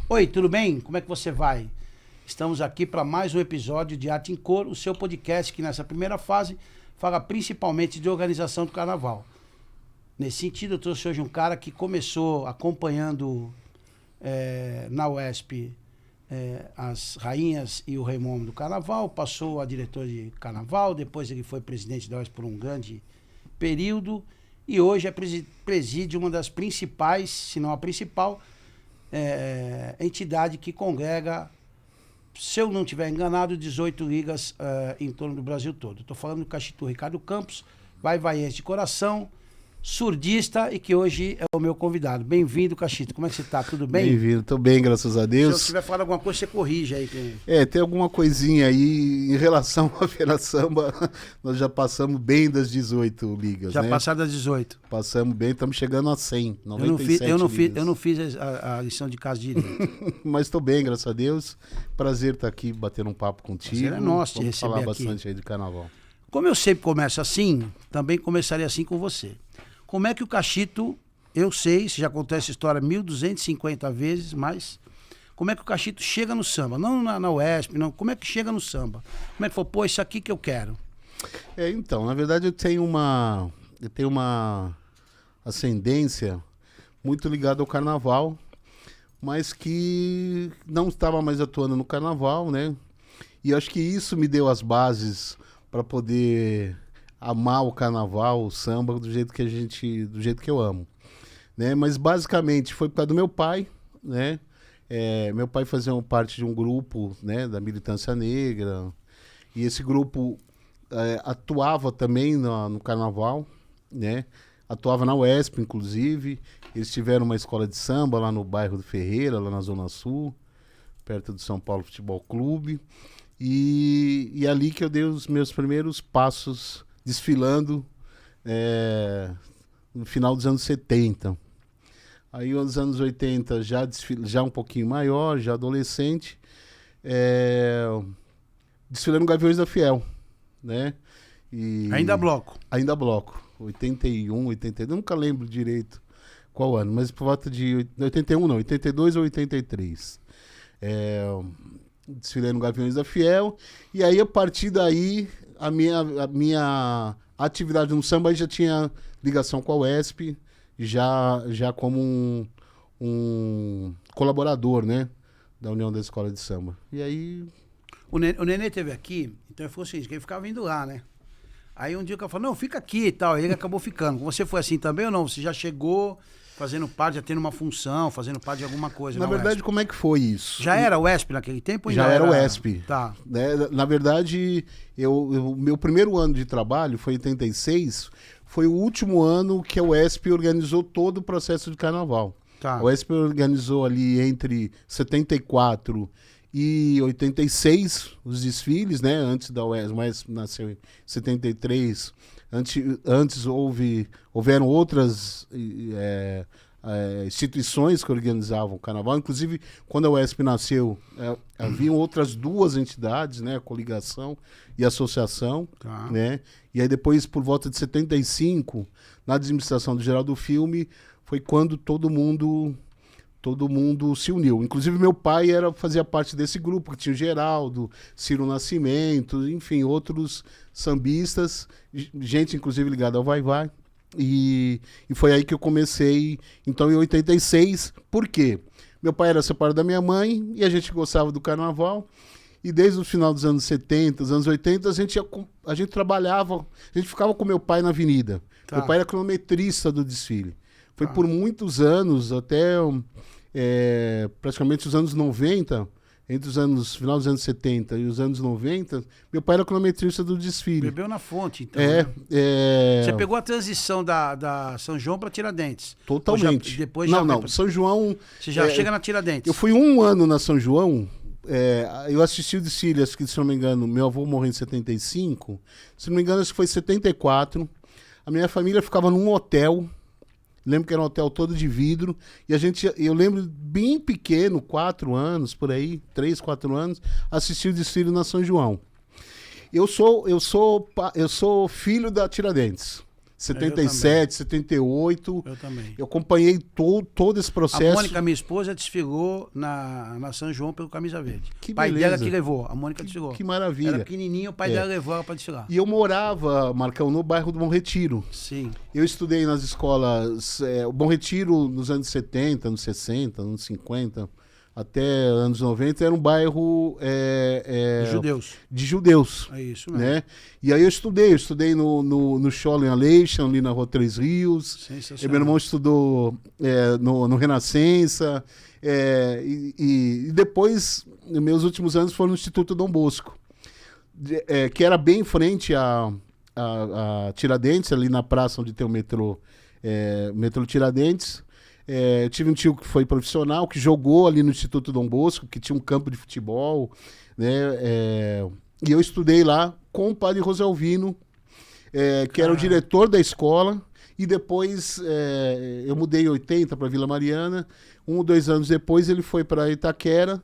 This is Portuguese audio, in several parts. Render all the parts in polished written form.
Oi, tudo bem? Como é que você vai? Estamos aqui para mais um episódio de Arte em Cor, o seu podcast que nessa primeira fase fala principalmente de organização do carnaval. Nesse sentido, eu trouxe hoje um cara que começou acompanhando na UESP as rainhas e o rei Momo do carnaval, passou a diretor de carnaval, depois ele foi presidente da UESP por um grande período e hoje preside uma das principais, se não a principal, entidade que congrega, se eu não estiver enganado, 18 ligas em torno do Brasil todo. Estou falando do Cachito Ricardo Campos, vai-vaiense de coração, surdista e que hoje é o meu convidado. Bem-vindo, Cachito. Como é que você está? Tudo bem? Bem-vindo, estou bem, graças a Deus. Se eu estiver falando alguma coisa, você corrige aí. Tem alguma coisinha aí em relação à Feira Samba, nós já passamos bem das 18 ligas, já né? passaram das 18. Passamos bem, estamos chegando a 100, 97 eu não fiz a lição de casa direito. Mas estou bem, graças a Deus. Prazer estar aqui batendo um papo contigo. Prazer é nosso de Vamos receber falar aqui. bastante aí de carnaval. Como eu sempre começo assim, também começaria assim com você. Como é que o Cachito, eu sei, você já contou essa história 1.250 vezes, mas como é que o Cachito chega no samba? Não na UESP, não. Como é que chega no samba? Como é que falou, pô, isso aqui que eu quero? Então, na verdade eu tenho uma ascendência muito ligada ao carnaval, mas que não estava mais atuando no carnaval, né? E acho que isso me deu as bases para poder amar o carnaval, o samba do jeito que eu amo, né? Mas basicamente foi por causa do meu pai, né? Meu pai fazia parte de um grupo, né, da militância negra, e esse grupo atuava também no carnaval, né? Atuava na UESP, inclusive. Eles tiveram uma escola de samba lá no bairro do Ferreira, lá na Zona Sul, perto do São Paulo Futebol Clube. E ali que eu dei os meus primeiros passos desfilando no final dos anos 70. Aí nos anos 80 já um pouquinho maior, já adolescente, desfilando Gaviões da Fiel, né? Ainda bloco. Ainda bloco. 81, 82, nunca lembro direito qual ano, mas por volta de 81 não, 82 ou 83. Desfilei no Gaviões da Fiel, e aí a partir daí a minha atividade no samba já tinha ligação com a UESP, já como um colaborador, né, da União da Escola de Samba. E aí... O Nenê esteve aqui, então foi o seguinte, que ele ficava vindo lá, né? Aí um dia que eu falei, não, fica aqui e tal, ele acabou ficando. Você foi assim também ou não? Você já chegou fazendo parte, já tendo uma função, fazendo parte de alguma coisa? Na verdade, como é que foi isso? Já era UESP naquele tempo? Já era UESP. Tá. Né? Na verdade, meu primeiro ano de trabalho foi em 86, foi o último ano que a UESP organizou todo o processo de carnaval. Tá. A UESP organizou ali entre 74 e 86 os desfiles, né? Antes da UESP, mas nasceu em 73. Antes houveram outras instituições que organizavam o carnaval. Inclusive, quando a UESP nasceu, haviam outras duas entidades, né? A coligação e a associação. Tá. Né? E aí depois, por volta de 75, na administração do Geraldo Filme, foi quando todo mundo se uniu. Inclusive, meu pai fazia parte desse grupo, que tinha o Geraldo, Ciro Nascimento, enfim, outros sambistas, gente, inclusive, ligada ao Vai-Vai. E foi aí que eu comecei, então, em 86. Por quê? Meu pai era separado da minha mãe e a gente gostava do carnaval. E desde o final dos anos 70, dos anos 80, a gente trabalhava, a gente ficava com meu pai na avenida. Tá. Meu pai era cronometrista do desfile. Foi por muitos anos, até praticamente os anos 90, entre os final dos anos 70 e os anos 90, meu pai era cronometrista do desfile. Bebeu na fonte, então. Né? Você pegou a transição da São João para Tiradentes. Totalmente. Não, São João... Você já chega na Tiradentes. Eu fui um ano na São João, eu assisti o desfile, acho que, se não me engano, meu avô morreu em 75, se não me engano, acho que foi 74. A minha família ficava num hotel. Lembro que era um hotel todo de vidro. E eu lembro bem pequeno, 4 anos, por aí, 3, 4 anos, assisti o desfile na São João. Eu sou filho da Tiradentes. 77, 78. Eu também. Eu acompanhei todo esse processo. A Mônica, minha esposa, desfilou na São João pelo Camisa Verde. Que o pai beleza. dela que levou, a Mônica desfilou. Que maravilha. Era pequenininho, o pai dela levou ela pra desfilar. E eu morava, Marcão, no bairro do Bom Retiro. Sim. Eu estudei nas escolas, o Bom Retiro nos anos 70, anos 60, anos 50, até anos 90, era um bairro Judeus. de judeus. É isso mesmo. Né? E aí eu estudei no Scholem Aleixo, ali na Rua Três Rios. E meu irmão estudou no Renascença. E depois, meus últimos anos foram no Instituto Dom Bosco, que era bem em frente a Tiradentes, ali na praça onde tem o metrô Tiradentes. Eu tive um tio que foi profissional, que jogou ali no Instituto Dom Bosco, que tinha um campo de futebol, né? E eu estudei lá com o padre Rosalvino, que era o diretor da escola, e depois eu mudei em 80 para Vila Mariana. 1 ou 2 anos depois ele foi para Itaquera,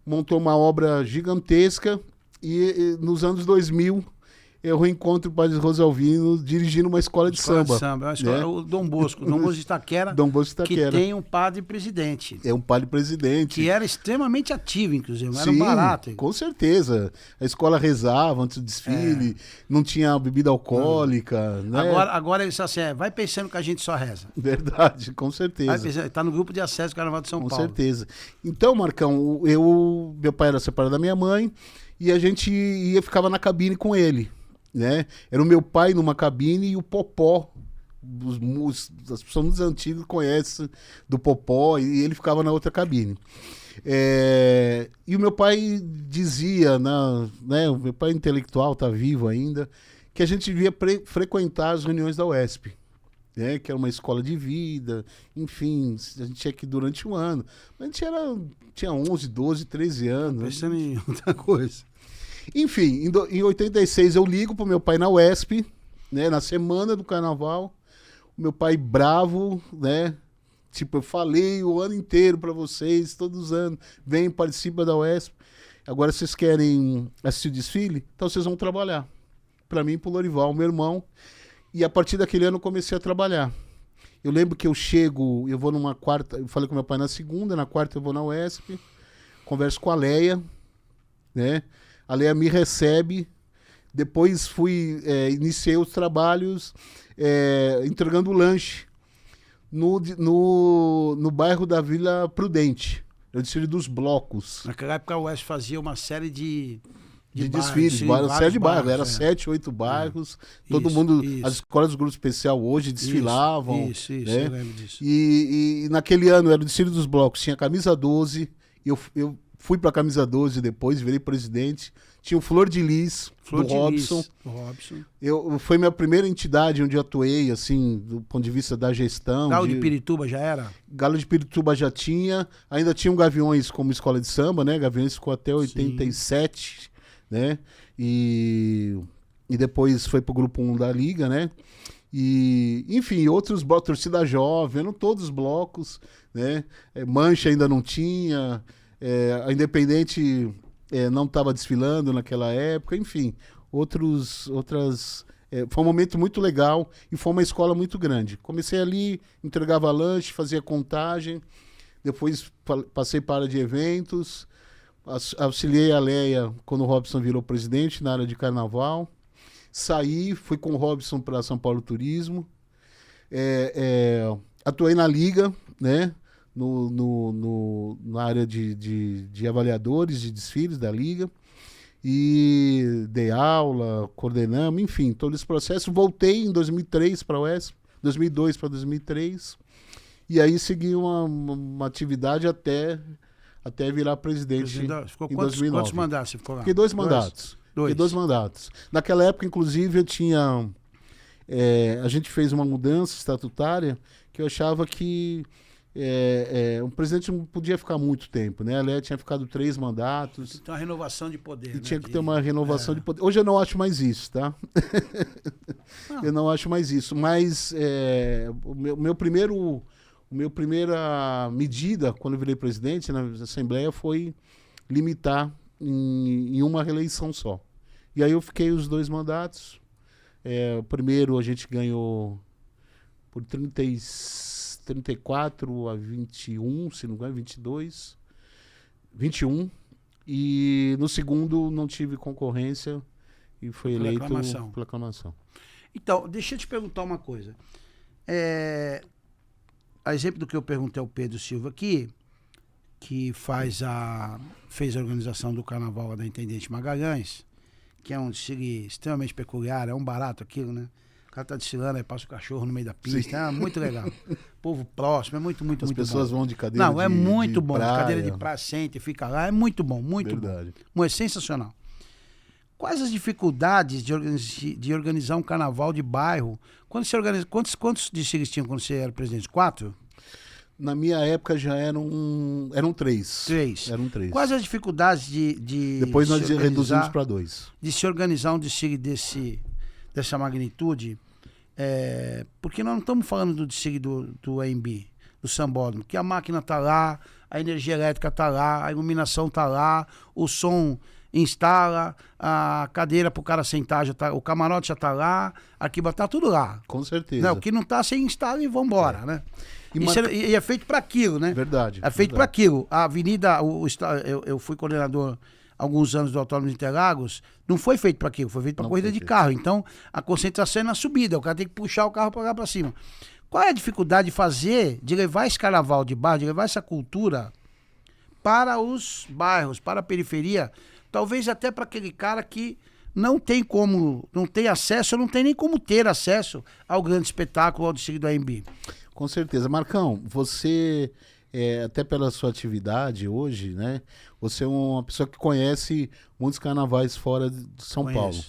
montou uma obra gigantesca, e nos anos 2000 eu reencontro o padre Rosalvino dirigindo uma escola de samba. O Dom Bosco de Itaquera, Dom Bosco de Itaquera. que tem um padre presidente. É um padre presidente. Que era extremamente ativo, inclusive, era Sim, barato. Com certeza. A escola rezava antes do desfile, não tinha bebida alcoólica. Né? Agora ele disse assim, vai pensando que a gente só reza. Verdade, com certeza. Está no grupo de acesso do Carnaval de São Paulo. Com certeza. Então, Marcão, meu pai era separado da minha mãe e a gente ficava na cabine com ele. Né? Era o meu pai numa cabine e o Popó. As pessoas muito antigas conhecem do Popó, e ele ficava na outra cabine. E o meu pai dizia, né, o meu pai intelectual está vivo ainda, que a gente devia frequentar as reuniões da UESP, né, que era uma escola de vida, enfim, a gente tinha que ir durante um ano. A gente tinha 11, 12, 13 anos. Pensando em outra coisa. Enfim, em 86 eu ligo pro meu pai na UESP, né, na semana do carnaval. O meu pai bravo, né? Tipo, eu falei o ano inteiro para vocês, todos os anos, vem, participa da UESP. Agora vocês querem assistir o desfile? Então vocês vão trabalhar. Para mim e pro Lorival, meu irmão. E a partir daquele ano eu comecei a trabalhar. Eu lembro que eu vou numa quarta, eu falei com meu pai na segunda, na quarta eu vou na UESP, converso com a Leia, né? A Leia me recebe, depois iniciei os trabalhos entregando lanche no bairro da Vila Prudente, no desfile dos blocos. Naquela época a UESP fazia uma série de desfiles, série de bairros, era 7, 8 bairros, todo mundo, as escolas do grupo especial hoje desfilavam. Isso, né? Eu lembro disso. E naquele ano era o desfile dos blocos, tinha camisa 12, eu fui para a camisa 12 depois, virei presidente. Tinha o Flor de Lis, do Robson. Foi minha primeira entidade onde eu atuei, assim, do ponto de vista da gestão. Galo de Pirituba já era? Galo de Pirituba já tinha. Ainda tinha o Gaviões como escola de samba, né? Gaviões ficou até 87, né? E depois foi pro grupo 1 da Liga, né? E, enfim, outros blocos, Torcida Jovem, eram todos blocos, né? Mancha ainda não tinha... a Independente não estava desfilando naquela época, enfim, foi um momento muito legal e foi uma escola muito grande. Comecei ali, entregava lanche, fazia contagem, depois passei para a área de eventos, auxiliei a Leia quando o Robson virou presidente na área de carnaval, saí, fui com o Robson para São Paulo Turismo, atuei na Liga, né? Na área de avaliadores de desfiles da Liga, e dei aula, coordenamos, enfim, todo esse processo. Voltei em 2003 para a UESP, 2002 para 2003, e aí segui uma atividade até virar presidente em 2009. Quantos mandatos você ficou lá? Fiquei 2 mandatos. Fiquei 2 mandatos. Naquela época, inclusive, eu tinha... a gente fez uma mudança estatutária que eu achava que o presidente não podia ficar muito tempo, né? A Leia tinha ficado 3 mandatos. Tem uma renovação de poder, e né? tinha que ter uma renovação de poder. Hoje eu não acho mais isso, tá? Eu não acho mais isso. Mas meu primeira medida, quando eu virei presidente na Assembleia, foi limitar em uma reeleição só. E aí eu fiquei os 2 mandatos. O primeiro a gente ganhou por 34 a 21, se não me engano, 22, 21. E no segundo não tive concorrência e foi eleito por aclamação. Então, deixa eu te perguntar uma coisa. A exemplo do que eu perguntei ao Pedro Silva aqui, que fez a organização do Carnaval lá da Intendente Magalhães, que é um desfile extremamente peculiar, é um barato aquilo, né? O cara tá desfilando, aí passa o cachorro no meio da pista, é muito legal. Povo próximo, é muito bom. As pessoas vão de cadeira Não, é muito bom, praia. de cadeira de praia, sente, fica lá, é muito bom, muito Verdade. bom. É sensacional. Quais as dificuldades de organizar um carnaval de bairro? Quando você organiza, quantos desfiles tinham quando você era presidente? 4? Na minha época já eram 3. 3. Eram 3. Quais as dificuldades Depois nós reduzimos para 2. De se organizar um desfile dessa magnitude? Porque nós não estamos falando do desfile do AMB, do Sambódromo, que a máquina está lá, a energia elétrica está lá, a iluminação está lá, o som instala, a cadeira para o cara sentar, já tá, o camarote já está lá, a arquibancada está tudo lá. Com certeza. Não, o que não está, você instala e vambora, né? E é feito para aquilo, né? Verdade. É feito para aquilo. A avenida, eu fui coordenador há alguns anos do Autódromo de Interlagos, não foi feito para aquilo, foi feito para corrida de carro. Então, a concentração é na subida, o cara tem que puxar o carro para lá para cima. Qual é a dificuldade de levar esse carnaval de bairro, de levar essa cultura para os bairros, para a periferia, talvez até para aquele cara que não tem acesso, não tem nem como ter acesso ao grande espetáculo, ao desfile do AMB. Com certeza. Marcão, você, até pela sua atividade hoje, né? Você é uma pessoa que conhece muitos carnavais fora de São Paulo.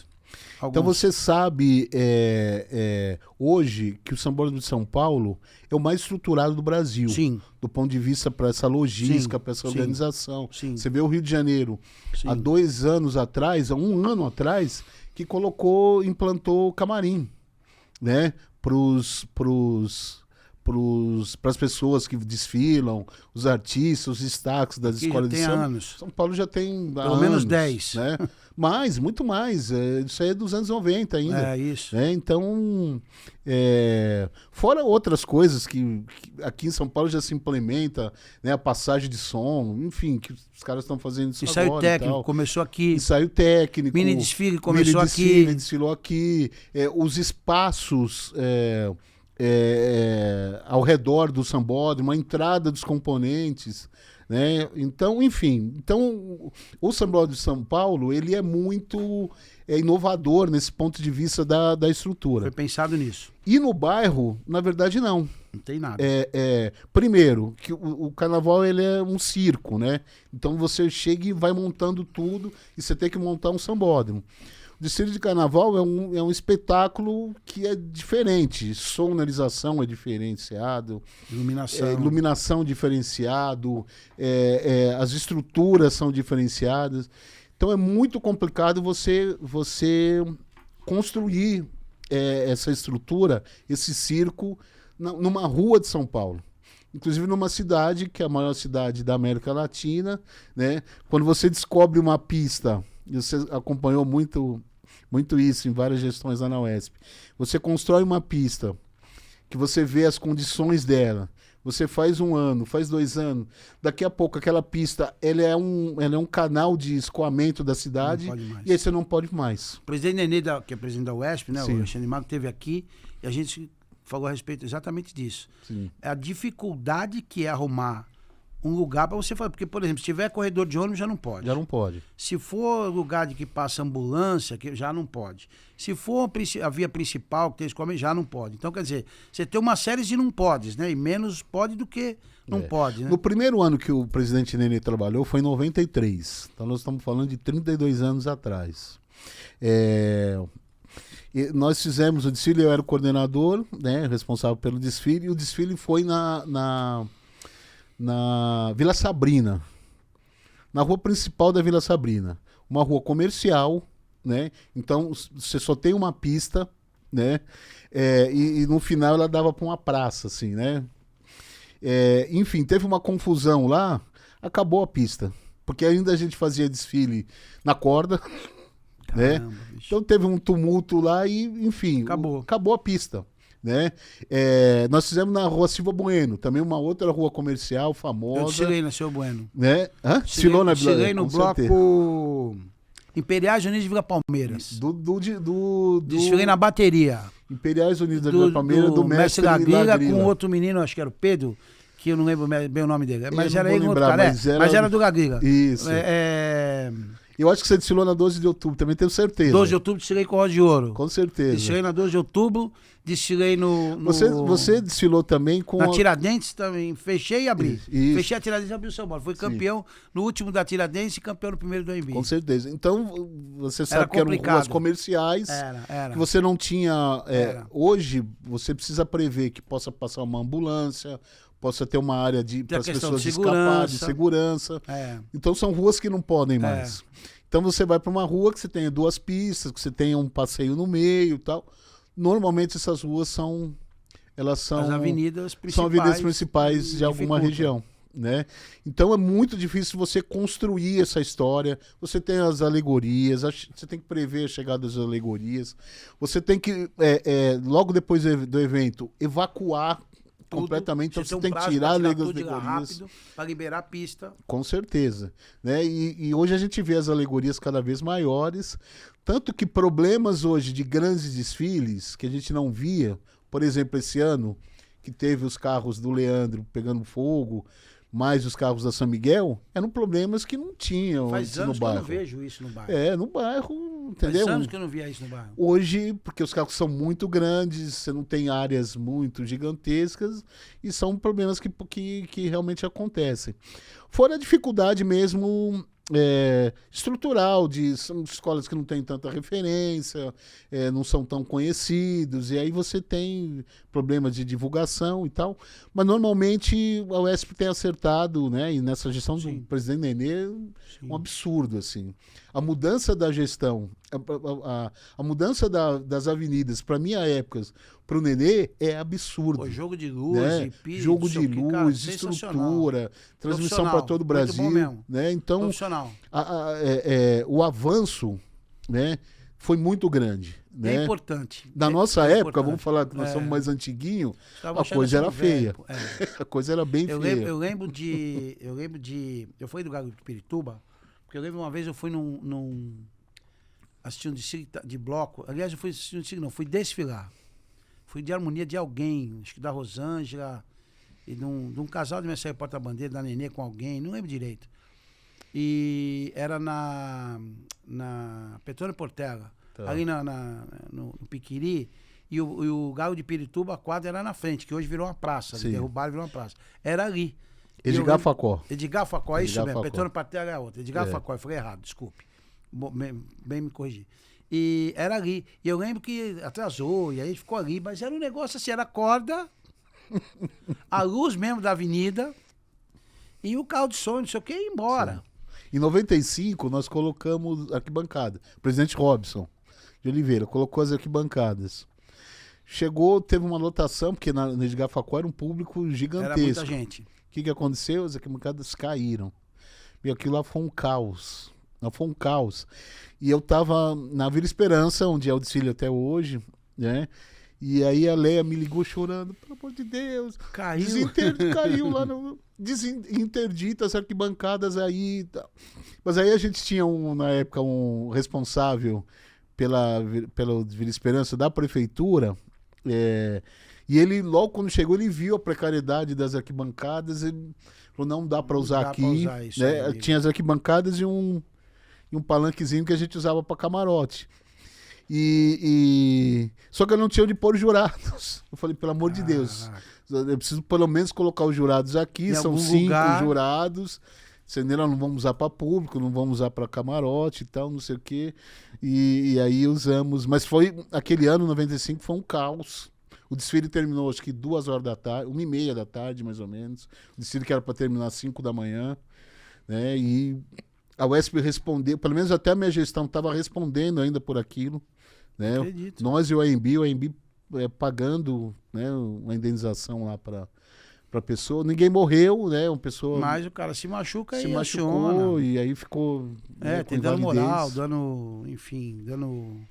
Então você sabe hoje que o Sambódromo de São Paulo é o mais estruturado do Brasil. Sim. Do ponto de vista para essa logística, para essa organização. Sim. Você vê o Rio de Janeiro, há 2 anos atrás, há 1 ano atrás, que implantou camarim, né? Para as pessoas que desfilam, os artistas, os destaques das escolas de samba. Anos. São Paulo já tem pelo menos 10. Né? Muito mais. Isso aí é dos anos 90 ainda. É isso. Então, fora outras coisas que aqui em São Paulo já se implementa, né? A passagem de som, enfim, que os caras estão fazendo isso agora. Ensaio técnico, começou aqui. Ensaio técnico. Mini desfile começou aqui. Desfilou aqui. Os espaços... ao redor do sambódromo, a entrada dos componentes, né? Então, enfim, o Sambódromo de São Paulo, ele é muito inovador nesse ponto de vista da estrutura. Foi pensado nisso. E no bairro, na verdade, não. Não tem nada. Primeiro, que o carnaval ele é um circo, né? Então você chega e vai montando tudo e você tem que montar um sambódromo. O desfile de carnaval é um espetáculo que é diferente. Sonorização é diferenciado. Iluminação diferenciado. As estruturas são diferenciadas. Então é muito complicado você construir essa estrutura, esse circo, numa rua de São Paulo. Inclusive numa cidade que é a maior cidade da América Latina, né? Quando você descobre uma pista... Você acompanhou muito isso em várias gestões lá na UESP. Você constrói uma pista, que você vê as condições dela. Você faz 1 ano, faz 2 anos. Daqui a pouco aquela pista ela é um canal de escoamento da cidade. E aí você não pode mais. O presidente Nenê, que é presidente da UESP, né, Sim. o Alexandre Magno, esteve aqui e a gente falou a respeito exatamente disso. Sim. A dificuldade que é arrumar um lugar para você fazer. Porque, por exemplo, se tiver corredor de ônibus, já não pode. Já não pode. Se for lugar de que passa ambulância, que já não pode. Se for a via principal, que tem escoamento, já não pode. Então, quer dizer, você tem uma série de não podes, né? E menos pode do que não pode, né? No primeiro ano que o presidente Nenê trabalhou foi em 93. Então, nós estamos falando de 32 anos atrás. Nós fizemos o desfile, eu era o coordenador, né? Responsável pelo desfile. E o desfile foi na Vila Sabrina, na rua principal da Vila Sabrina, uma rua comercial, né? Então você só tem uma pista, né? E no final ela dava para uma praça, assim, né? Enfim, teve uma confusão lá, acabou a pista, porque ainda a gente fazia desfile na corda. né? Caramba, bicho. Então teve um tumulto lá e, enfim, acabou a pista. Né? Nós fizemos na Rua Silva Bueno, também uma outra rua comercial famosa. Eu desfilei na Silva Bueno. Né? Desfilei no bloco Imperiais Unidos de Vila Palmeiras. Desfilei na bateria. Imperiais Unidos da Vila Palmeiras, do Mestre Lagrila. Com outro menino, acho que era o Pedro, que eu não lembro bem o nome dele. Mas eu era ele com outro cara. Mas era do Lagrila. Isso. Eu acho que você desfilou na 12 de outubro, também tenho certeza. 12 de outubro desfilei com o Rosa de Ouro. Com certeza. Desfilei na 12 de outubro, desfilei no... Você desfilou também com... Na Tiradentes também, fechei e abri. Isso. Fechei a Tiradentes e abri o São Paulo. Fui campeão no último da Tiradentes e campeão no primeiro do AMB. Com certeza. Então, você sabe que eram ruas comerciais, era. que você não tinha... hoje, você precisa prever que possa passar uma ambulância, possa ter uma área para as pessoas escapar, de segurança. Então, são ruas que não podem mais. Então, você vai para uma rua que você tenha 2 pistas, que você tenha um passeio no meio e tal. Normalmente, essas ruas são as avenidas principais, são avenidas principais de alguma região. Né? Então, é muito difícil você construir essa história. Você tem as alegorias, você tem que prever a chegada das alegorias. Você tem que, logo depois do evento, evacuar completamente, então você tem que tirar as alegorias para liberar a pista. Com certeza, né? E hoje a gente vê as alegorias cada vez maiores, tanto que problemas hoje de grandes desfiles que a gente não via, por exemplo, esse ano que teve os carros do Leandro pegando fogo, mais os carros da São Miguel, eram problemas que não tinham Faz anos que eu não vejo isso no bairro. No bairro, entendeu? Faz anos que eu não via isso no bairro. Hoje, porque os carros são muito grandes, você não tem áreas muito gigantescas e são problemas que realmente acontecem. Fora a dificuldade mesmo estrutural, são escolas que não têm tanta referência, não são tão conhecidos, e aí você tem problemas de divulgação e tal, mas normalmente a UESP tem acertado, né, e nessa gestão do presidente Nenê, um absurdo, assim. A mudança da gestão, a mudança das avenidas, para minha época, para o Nenê, é absurdo. Pô, jogo de luz, né? Jogo de luz, estrutura, transmissão para todo o Brasil. Né? Então, o avanço, né, foi muito grande. Né? É importante. Na nossa época, vamos falar que nós somos mais antiguinhos, a coisa era feia. A coisa era bem feia. Eu lembro de... Eu fui do Galo de Pirituba, porque eu lembro uma vez eu fui assistir um desfile de bloco. Aliás, eu fui assistir um desfile, não, fui desfilar. Fui de harmonia de alguém, acho que da Rosângela, e de um casal de Mestre Porta-Bandeira, da Nenê com alguém, não lembro direito. E era na Petrônio Portela, ali no Piquiri, e o Galo de Pirituba, a quadra era na frente, que hoje virou uma praça, derrubaram e virou uma praça. Era ali. Edgar Facó. Edgar Facó, é isso mesmo. Petrônio Portela é a outra. Edgar Facó, eu falei errado, desculpe. Bem me corrigir. E era ali. E eu lembro que atrasou, e aí ficou ali, mas era um negócio assim, era corda, a luz mesmo da avenida, e o carro de som, não sei o que, ia embora. Em 95, nós colocamos arquibancada. O presidente Robson de Oliveira colocou as arquibancadas. Chegou, teve uma lotação, porque na Edgar Facó era um público gigantesco. Era muita gente. O que aconteceu? As arquibancadas caíram. E aquilo lá foi um caos. Foi um caos. E eu tava na Vila Esperança, onde é o desfile até hoje, né? E aí a Leia me ligou chorando, pelo amor de Deus. Caiu. Caiu lá no... Interdita as arquibancadas aí. Mas aí a gente tinha, na época, um responsável pela Vila Esperança da prefeitura, e ele, logo quando chegou, ele viu a precariedade das arquibancadas, ele falou, não dá para usar aqui. Né? Tinha as arquibancadas e um palanquezinho que a gente usava para camarote. Só que eu não tinha onde pôr os jurados. Eu falei, pelo amor de Deus, eu preciso pelo menos colocar os jurados aqui, são 5 jurados, nós não vamos usar para público, não vamos usar para camarote e tal, não sei o quê. E aí usamos, mas foi, aquele ano, 95, foi um caos. O desfile terminou acho que 2h da tarde, 1h30 da tarde, mais ou menos. O desfile que era para terminar às 5 da manhã, né? E a UESP respondeu, pelo menos até a minha gestão estava respondendo ainda por aquilo, né? Nós e o AMB pagando, né, uma indenização lá para pra pessoa. Ninguém morreu, né? Uma pessoa Mas o cara se machuca se e machucou aciona. e aí ficou né, com Tem dano invalidez. moral, dano, enfim, dano...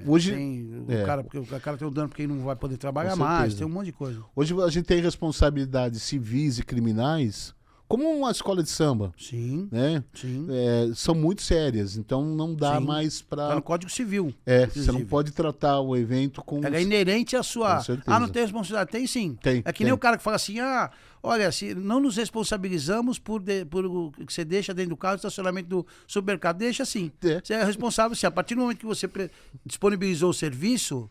Hoje, o cara tem um dano porque não vai poder trabalhar Com mais, certeza. tem um monte de coisa. hoje a gente tem responsabilidades civis e criminais, como uma escola de samba, Sim, né? sim. São muito sérias, então não dá Sim. mais Tá para... no Código Civil. você inclusive. não pode tratar o evento com... É inerente à sua... Com certeza. não tem responsabilidade. Tem sim. Tem, É que nem tem. o cara que fala assim, olha, se não nos responsabilizamos por o que você deixa dentro do carro, o estacionamento do supermercado. Deixa sim. Você é responsável sim. A partir do momento que você disponibilizou o serviço,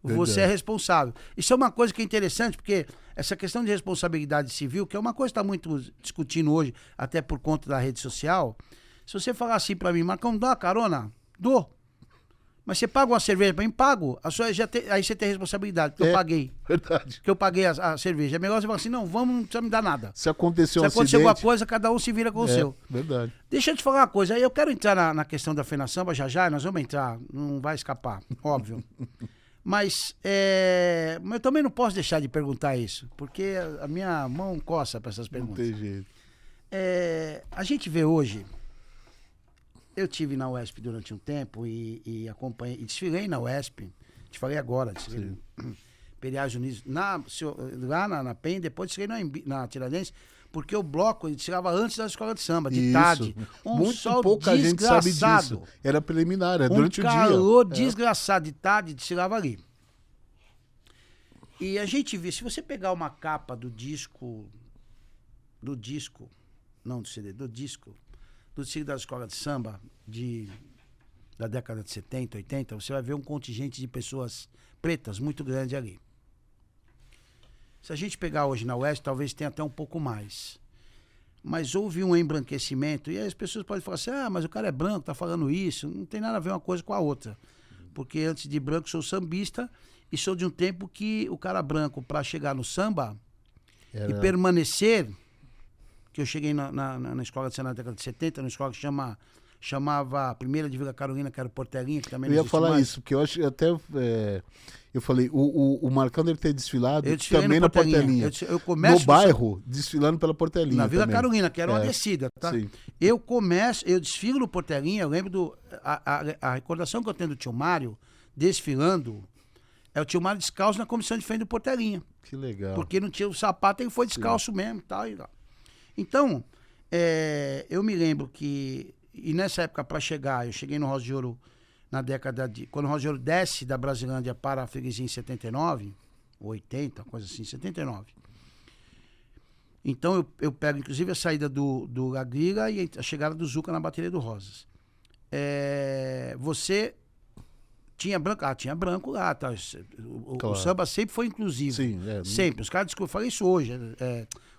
você é responsável. Isso é uma coisa que é interessante, porque essa questão de responsabilidade civil, que é uma coisa que está muito discutindo hoje, até por conta da rede social, se você falar assim para mim, Marcão, dá uma carona? Dou. Mas você paga uma cerveja para mim? Pago. Aí você tem responsabilidade, porque eu paguei. Verdade. Porque eu paguei a cerveja. É melhor você falar assim, não precisa me dar nada. Se acontecer Se acontecer alguma coisa, cada um se vira com o seu. Verdade. Deixa eu te falar uma coisa. Eu quero entrar na questão da Fena Samba já, nós vamos entrar. Não vai escapar, óbvio. Mas eu também não posso deixar de perguntar isso, porque a minha mão coça para essas Não perguntas. tem jeito. A gente vê hoje, eu tive na UESP durante um tempo e acompanhei, e desfilei na UESP, te falei agora, desfilei Imperiais Unidos, lá na PEN, depois desfilei na Tiradentes, porque o bloco ele desfilava antes da escola de samba, de tarde. Muito sol pouca gente sabe desgraçado. disso. Era preliminar, era durante o dia. Calor desgraçado de tarde, desfilava ali. E a gente vê, se você pegar uma capa do disco, não do CD, do disco da escola de samba da década de 70, 80, você vai ver um contingente de pessoas pretas muito grande ali. Se a gente pegar hoje na Oeste, talvez tenha até um pouco mais. Mas houve um embranquecimento, e aí as pessoas podem falar assim, mas o cara é branco, tá falando isso. Não tem nada a ver uma coisa com a outra. Porque antes de branco sou sambista, e sou de um tempo que o cara branco, para chegar no samba e permanecer, que eu cheguei na escola de samba na década de 70, na escola que chamava a primeira de Vila Carolina, que era o Portelinha, que também Eu não ia existe falar mais. isso, porque eu acho até... eu falei, o Marcão deve ter desfilado Eu desfilei também no na Portelinha. Eu começo No bairro, desfilando pela Portelinha na Vila também. Carolina, que era uma descida, tá? Sim. Eu desfilo no Portelinha, eu lembro a recordação que eu tenho do tio Mário desfilando, é o tio Mário descalço na comissão de frente do Portelinha. Que legal. Porque não tinha o sapato, ele foi descalço mesmo tal, e tal. Então, eu me lembro que, e nessa época para chegar, eu cheguei no Rosa de Ouro na década de... Quando o Rosa de Ouro desce da Brasilândia para a Freguesia em 79, 80, coisa assim, 79. Então eu pego, inclusive, a saída do Lagrila e a chegada do Zuca na bateria do Rosas. Você tinha branco? Tinha branco lá. Tá. O samba sempre foi inclusivo. Sim, sempre. Os caras desculpa, eu falei isso hoje.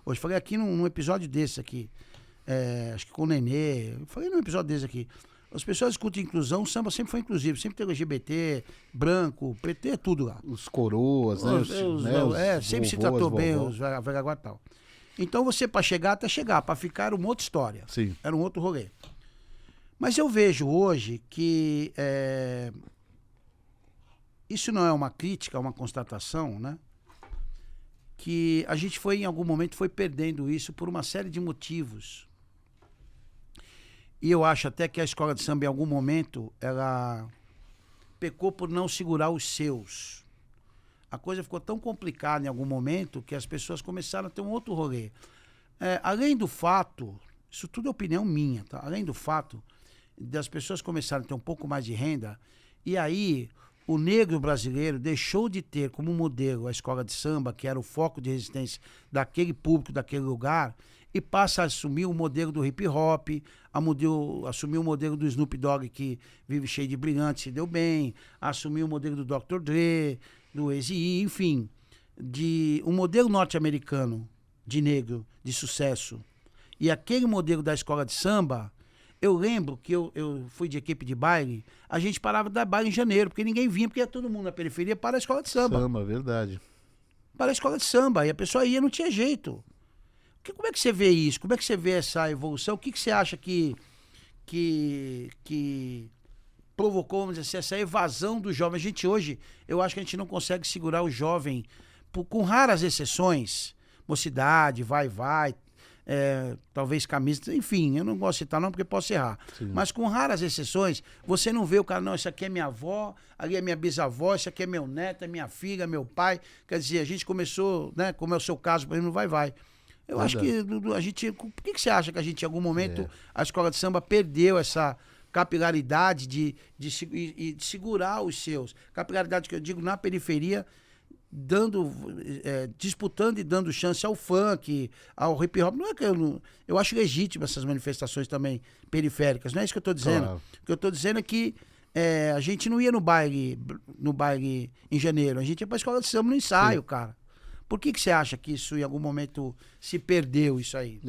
Hoje falei aqui num episódio desse aqui. Acho que com o Nenê. Eu falei num episódio desse aqui. As pessoas discutem inclusão, o samba sempre foi inclusivo. Sempre teve LGBT, branco, preto, é tudo lá. Os coroas, né? Sempre se tratou bem os velhaguá e tal. Então você, para chegar, até chegar, para ficar era uma outra história. Sim. Era um outro rolê. Mas eu vejo hoje que isso não é uma crítica, é uma constatação, né? Que a gente em algum momento foi perdendo isso por uma série de motivos. E eu acho até que a escola de samba, em algum momento, ela pecou por não segurar os seus. A coisa ficou tão complicada em algum momento que as pessoas começaram a ter um outro rolê. Além do fato, isso tudo é opinião minha, tá? Além do fato das pessoas começarem a ter um pouco mais de renda, e aí o negro brasileiro deixou de ter como modelo a escola de samba, que era o foco de resistência daquele público, daquele lugar, e passa a assumir o modelo do hip hop, assumir o modelo do Snoop Dogg, que vive cheio de brilhantes, se deu bem, assumir o modelo do Dr. Dre, do Eazy-E, enfim, de um modelo norte-americano de negro, de sucesso. E aquele modelo da escola de samba, eu lembro que eu fui de equipe de baile, a gente parava de dar baile em janeiro, porque ninguém vinha, porque ia todo mundo na periferia para a escola de samba. Samba, verdade. Para a escola de samba, e a pessoa ia, não tinha jeito. Como é que você vê isso? Como é que você vê essa evolução? O que você acha que provocou, vamos dizer assim, essa evasão do jovem? A gente hoje, eu acho que a gente não consegue segurar o jovem com raras exceções, Mocidade, Vai, talvez Camisa, enfim, eu não gosto de citar não porque posso errar. Sim. Mas com raras exceções, você não vê o cara, não, isso aqui é minha avó, ali é minha bisavó, isso aqui é meu neto, é minha filha, meu pai. Quer dizer, a gente começou, né, como é o seu caso, por exemplo, no Vai. Eu acho que a gente... Por que você acha que a gente, em algum momento, a escola de samba perdeu essa capilaridade de segurar os seus? Capilaridade que eu digo na periferia, disputando e dando chance ao funk, ao hip hop. Não é que eu acho legítimo essas manifestações também periféricas, não é isso que eu estou dizendo. Claro. O que eu estou dizendo é que a gente não ia no baile em janeiro, a gente ia para a escola de samba no ensaio, cara. Por que você acha que isso em algum momento se perdeu, isso aí?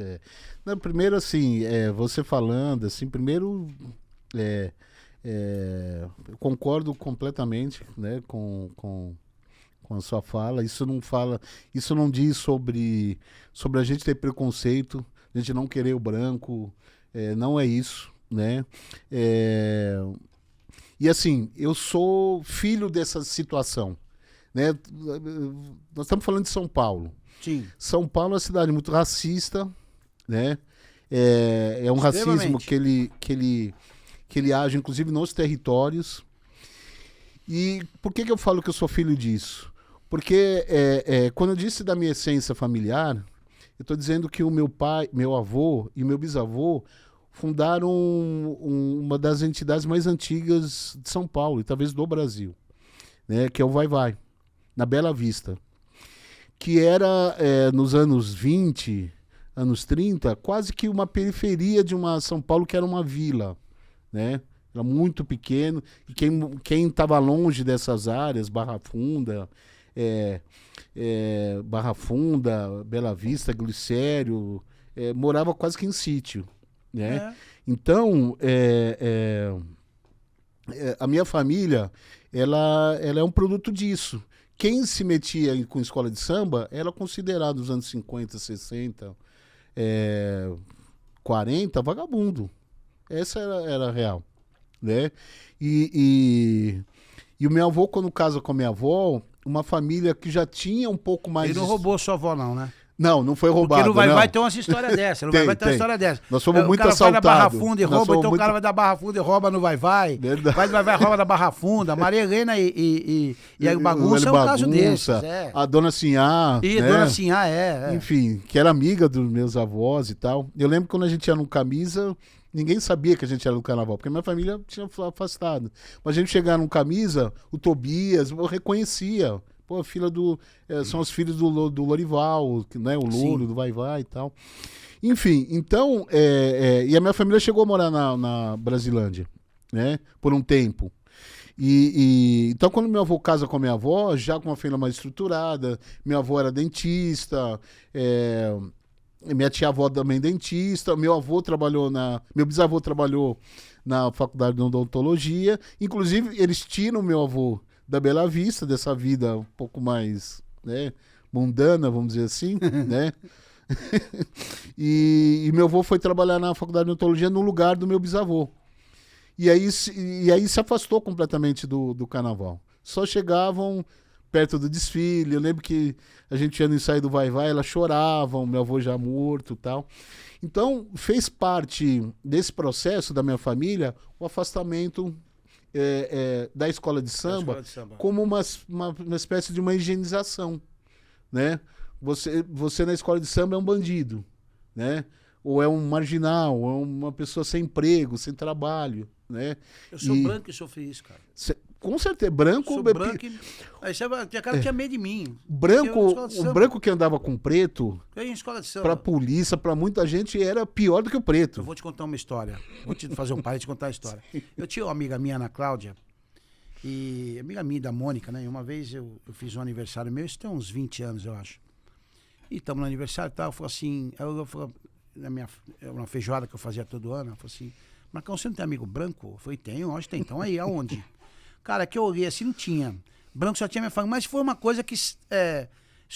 Não, primeiro, assim, você falando, assim, primeiro, eu concordo completamente, né, com a sua fala. Isso não diz sobre a gente ter preconceito, a gente não querer o branco, não é isso, né? E assim, eu sou filho dessa situação, né? Nós estamos falando de São Paulo. Sim. São Paulo é uma cidade muito racista, né? É um racismo que ele age, inclusive, nos territórios. E por que eu falo que eu sou filho disso? Porque quando eu disse da minha essência familiar, eu estou dizendo que o meu pai, meu avô e meu bisavô fundaram uma das entidades mais antigas de São Paulo e talvez do Brasil, né? Que é o Vai, na Bela Vista. Que era, nos anos 20, anos 30, quase que uma periferia de uma São Paulo que era uma vila, né? Era muito pequeno. E quem estava longe dessas áreas, Barra Funda, Bela Vista, Glicério, morava quase que em sítio, né? Então, a minha família, ela é um produto disso. Quem se metia com escola de samba era considerado nos anos 50, 60, 40, vagabundo. Essa era a real, né? E o meu avô, quando casa com a minha avó, uma família que já tinha um pouco mais... Ele não roubou sua avó, não, né? Não foi roubado. Porque não vai ter uma história dessa. Não vai ter uma história dessa. Nós somos muito assaltados. O cara vai da Barra Funda e rouba, então o cara vai da Barra Funda e rouba no Vai. Vai rouba da Barra Funda. Maria Helena e a Bagunça é um caso desses. A Dona Sinhá. E né? Dona Sinhá, Enfim, que era amiga dos meus avós e tal. Eu lembro que quando a gente ia no Camisa, ninguém sabia que a gente era do carnaval, porque minha família tinha afastado. Mas a gente chegava no Camisa, o Tobias, eu reconhecia. Pô, a filha são os filhos do Lorival, né? O Louro, do Vai e tal. Enfim, então, e a minha família chegou a morar na Brasilândia, né? Por um tempo. Então, quando meu avô casa com a minha avó, já com uma família mais estruturada, minha avó era dentista, minha tia-avó também dentista, meu bisavô trabalhou na faculdade de odontologia, inclusive eles tiram meu avô da Bela Vista, dessa vida um pouco mais, né, mundana, vamos dizer assim, né? e meu avô foi trabalhar na faculdade de odontologia no lugar do meu bisavô. E aí se afastou completamente do carnaval. Só chegavam perto do desfile. Eu lembro que a gente ia no ensaio do Vai, elas choravam, meu avô já morto e tal. Então, fez parte desse processo da minha família o afastamento da escola de samba, como uma espécie de uma higienização, né? Você na escola de samba é um bandido, né? Ou é um marginal, ou é uma pessoa sem emprego, sem trabalho, né? Eu sou branco e sofri isso, cara. Com certeza, branco... Sou branco e... Aí cara tinha medo de mim. O branco que andava com preto, eu ia em escola de samba. Pra polícia, pra muita gente, era pior do que o preto. Eu vou te contar uma história. Vou te fazer um par e te contar a história. Eu tinha uma amiga minha, Ana Cláudia, e amiga minha da Mônica, né? E uma vez eu fiz um aniversário meu, isso tem uns 20 anos, eu acho. E estamos no aniversário e tal, eu falei assim, eu falei, uma feijoada que eu fazia todo ano, eu falei assim, Marcão, você não tem amigo branco? Eu falei, tenho, onde tem? Então aí, aonde? Cara, que eu olhei assim, não tinha. Branco só tinha minha família, mas foi uma coisa que... isso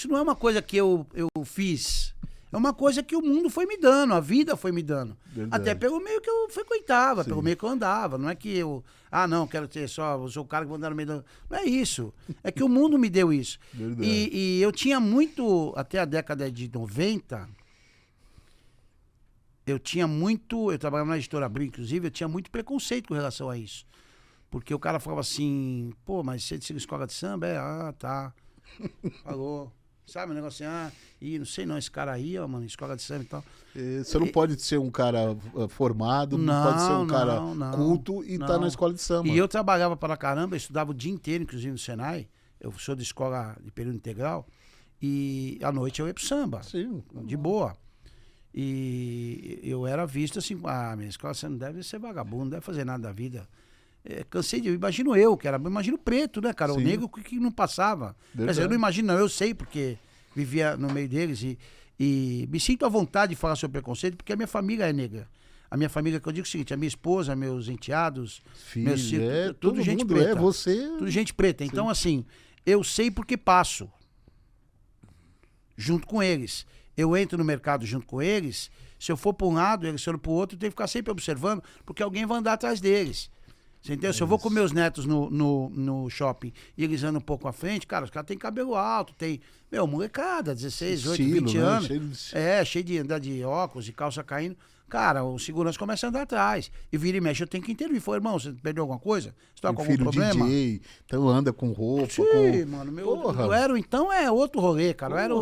não é uma coisa que eu fiz. É uma coisa que o mundo foi me dando, a vida foi me dando. Verdade. Até pelo meio que eu frequentava, Sim. pelo meio que eu andava. Não é que eu, não, quero ter só, eu sou o cara que vou andar no meio do... Não é isso. É que o mundo me deu isso. Verdade. E eu tinha muito, até a década de 90, eu trabalhava na editora Abril, inclusive, eu tinha muito preconceito com relação a isso. Porque o cara falava assim, pô, mas você de escola de samba? Tá. Falou. Sabe, um negócio assim, não sei não, esse cara aí, ó, mano, escola de samba e tal. Você não pode ser um cara formado, não pode ser um cara culto e tá na escola de samba. E eu trabalhava para caramba, eu estudava o dia inteiro, inclusive no Senai, eu sou de escola de período integral, e à noite eu ia pro samba, Sim. de boa. E eu era visto assim, minha escola você não deve ser vagabundo, não deve fazer nada da vida. Cansei de... Imagino eu, imagino preto, né, cara? Sim. O negro que não passava. Quer dizer, eu não imagino, não, eu sei, porque vivia no meio deles e me sinto à vontade de falar sobre preconceito, porque a minha família é negra. A minha família, que eu digo o seguinte, a minha esposa, meus enteados, meus filhos, tudo gente preta. Você... Tudo gente preta. Sim. Então, assim, eu sei porque passo junto com eles. Eu entro no mercado junto com eles, se eu for para um lado, eles foram para o outro, eu tenho que ficar sempre observando, porque alguém vai andar atrás deles. Você entendeu? Se eu vou com meus netos no shopping e eles andam um pouco à frente, cara, os caras têm cabelo alto, tem, molecada, 16, 18, 20 anos. Cheio de andar de óculos, de calça caindo. Cara, o segurança começa a andar atrás. E vira e mexe, eu tenho que intervir. Falei, irmão, você perdeu alguma coisa? Você tá com algum problema? DJ, então anda com roupa. Sim, mano, eu era, então é outro rolê, cara. Eu era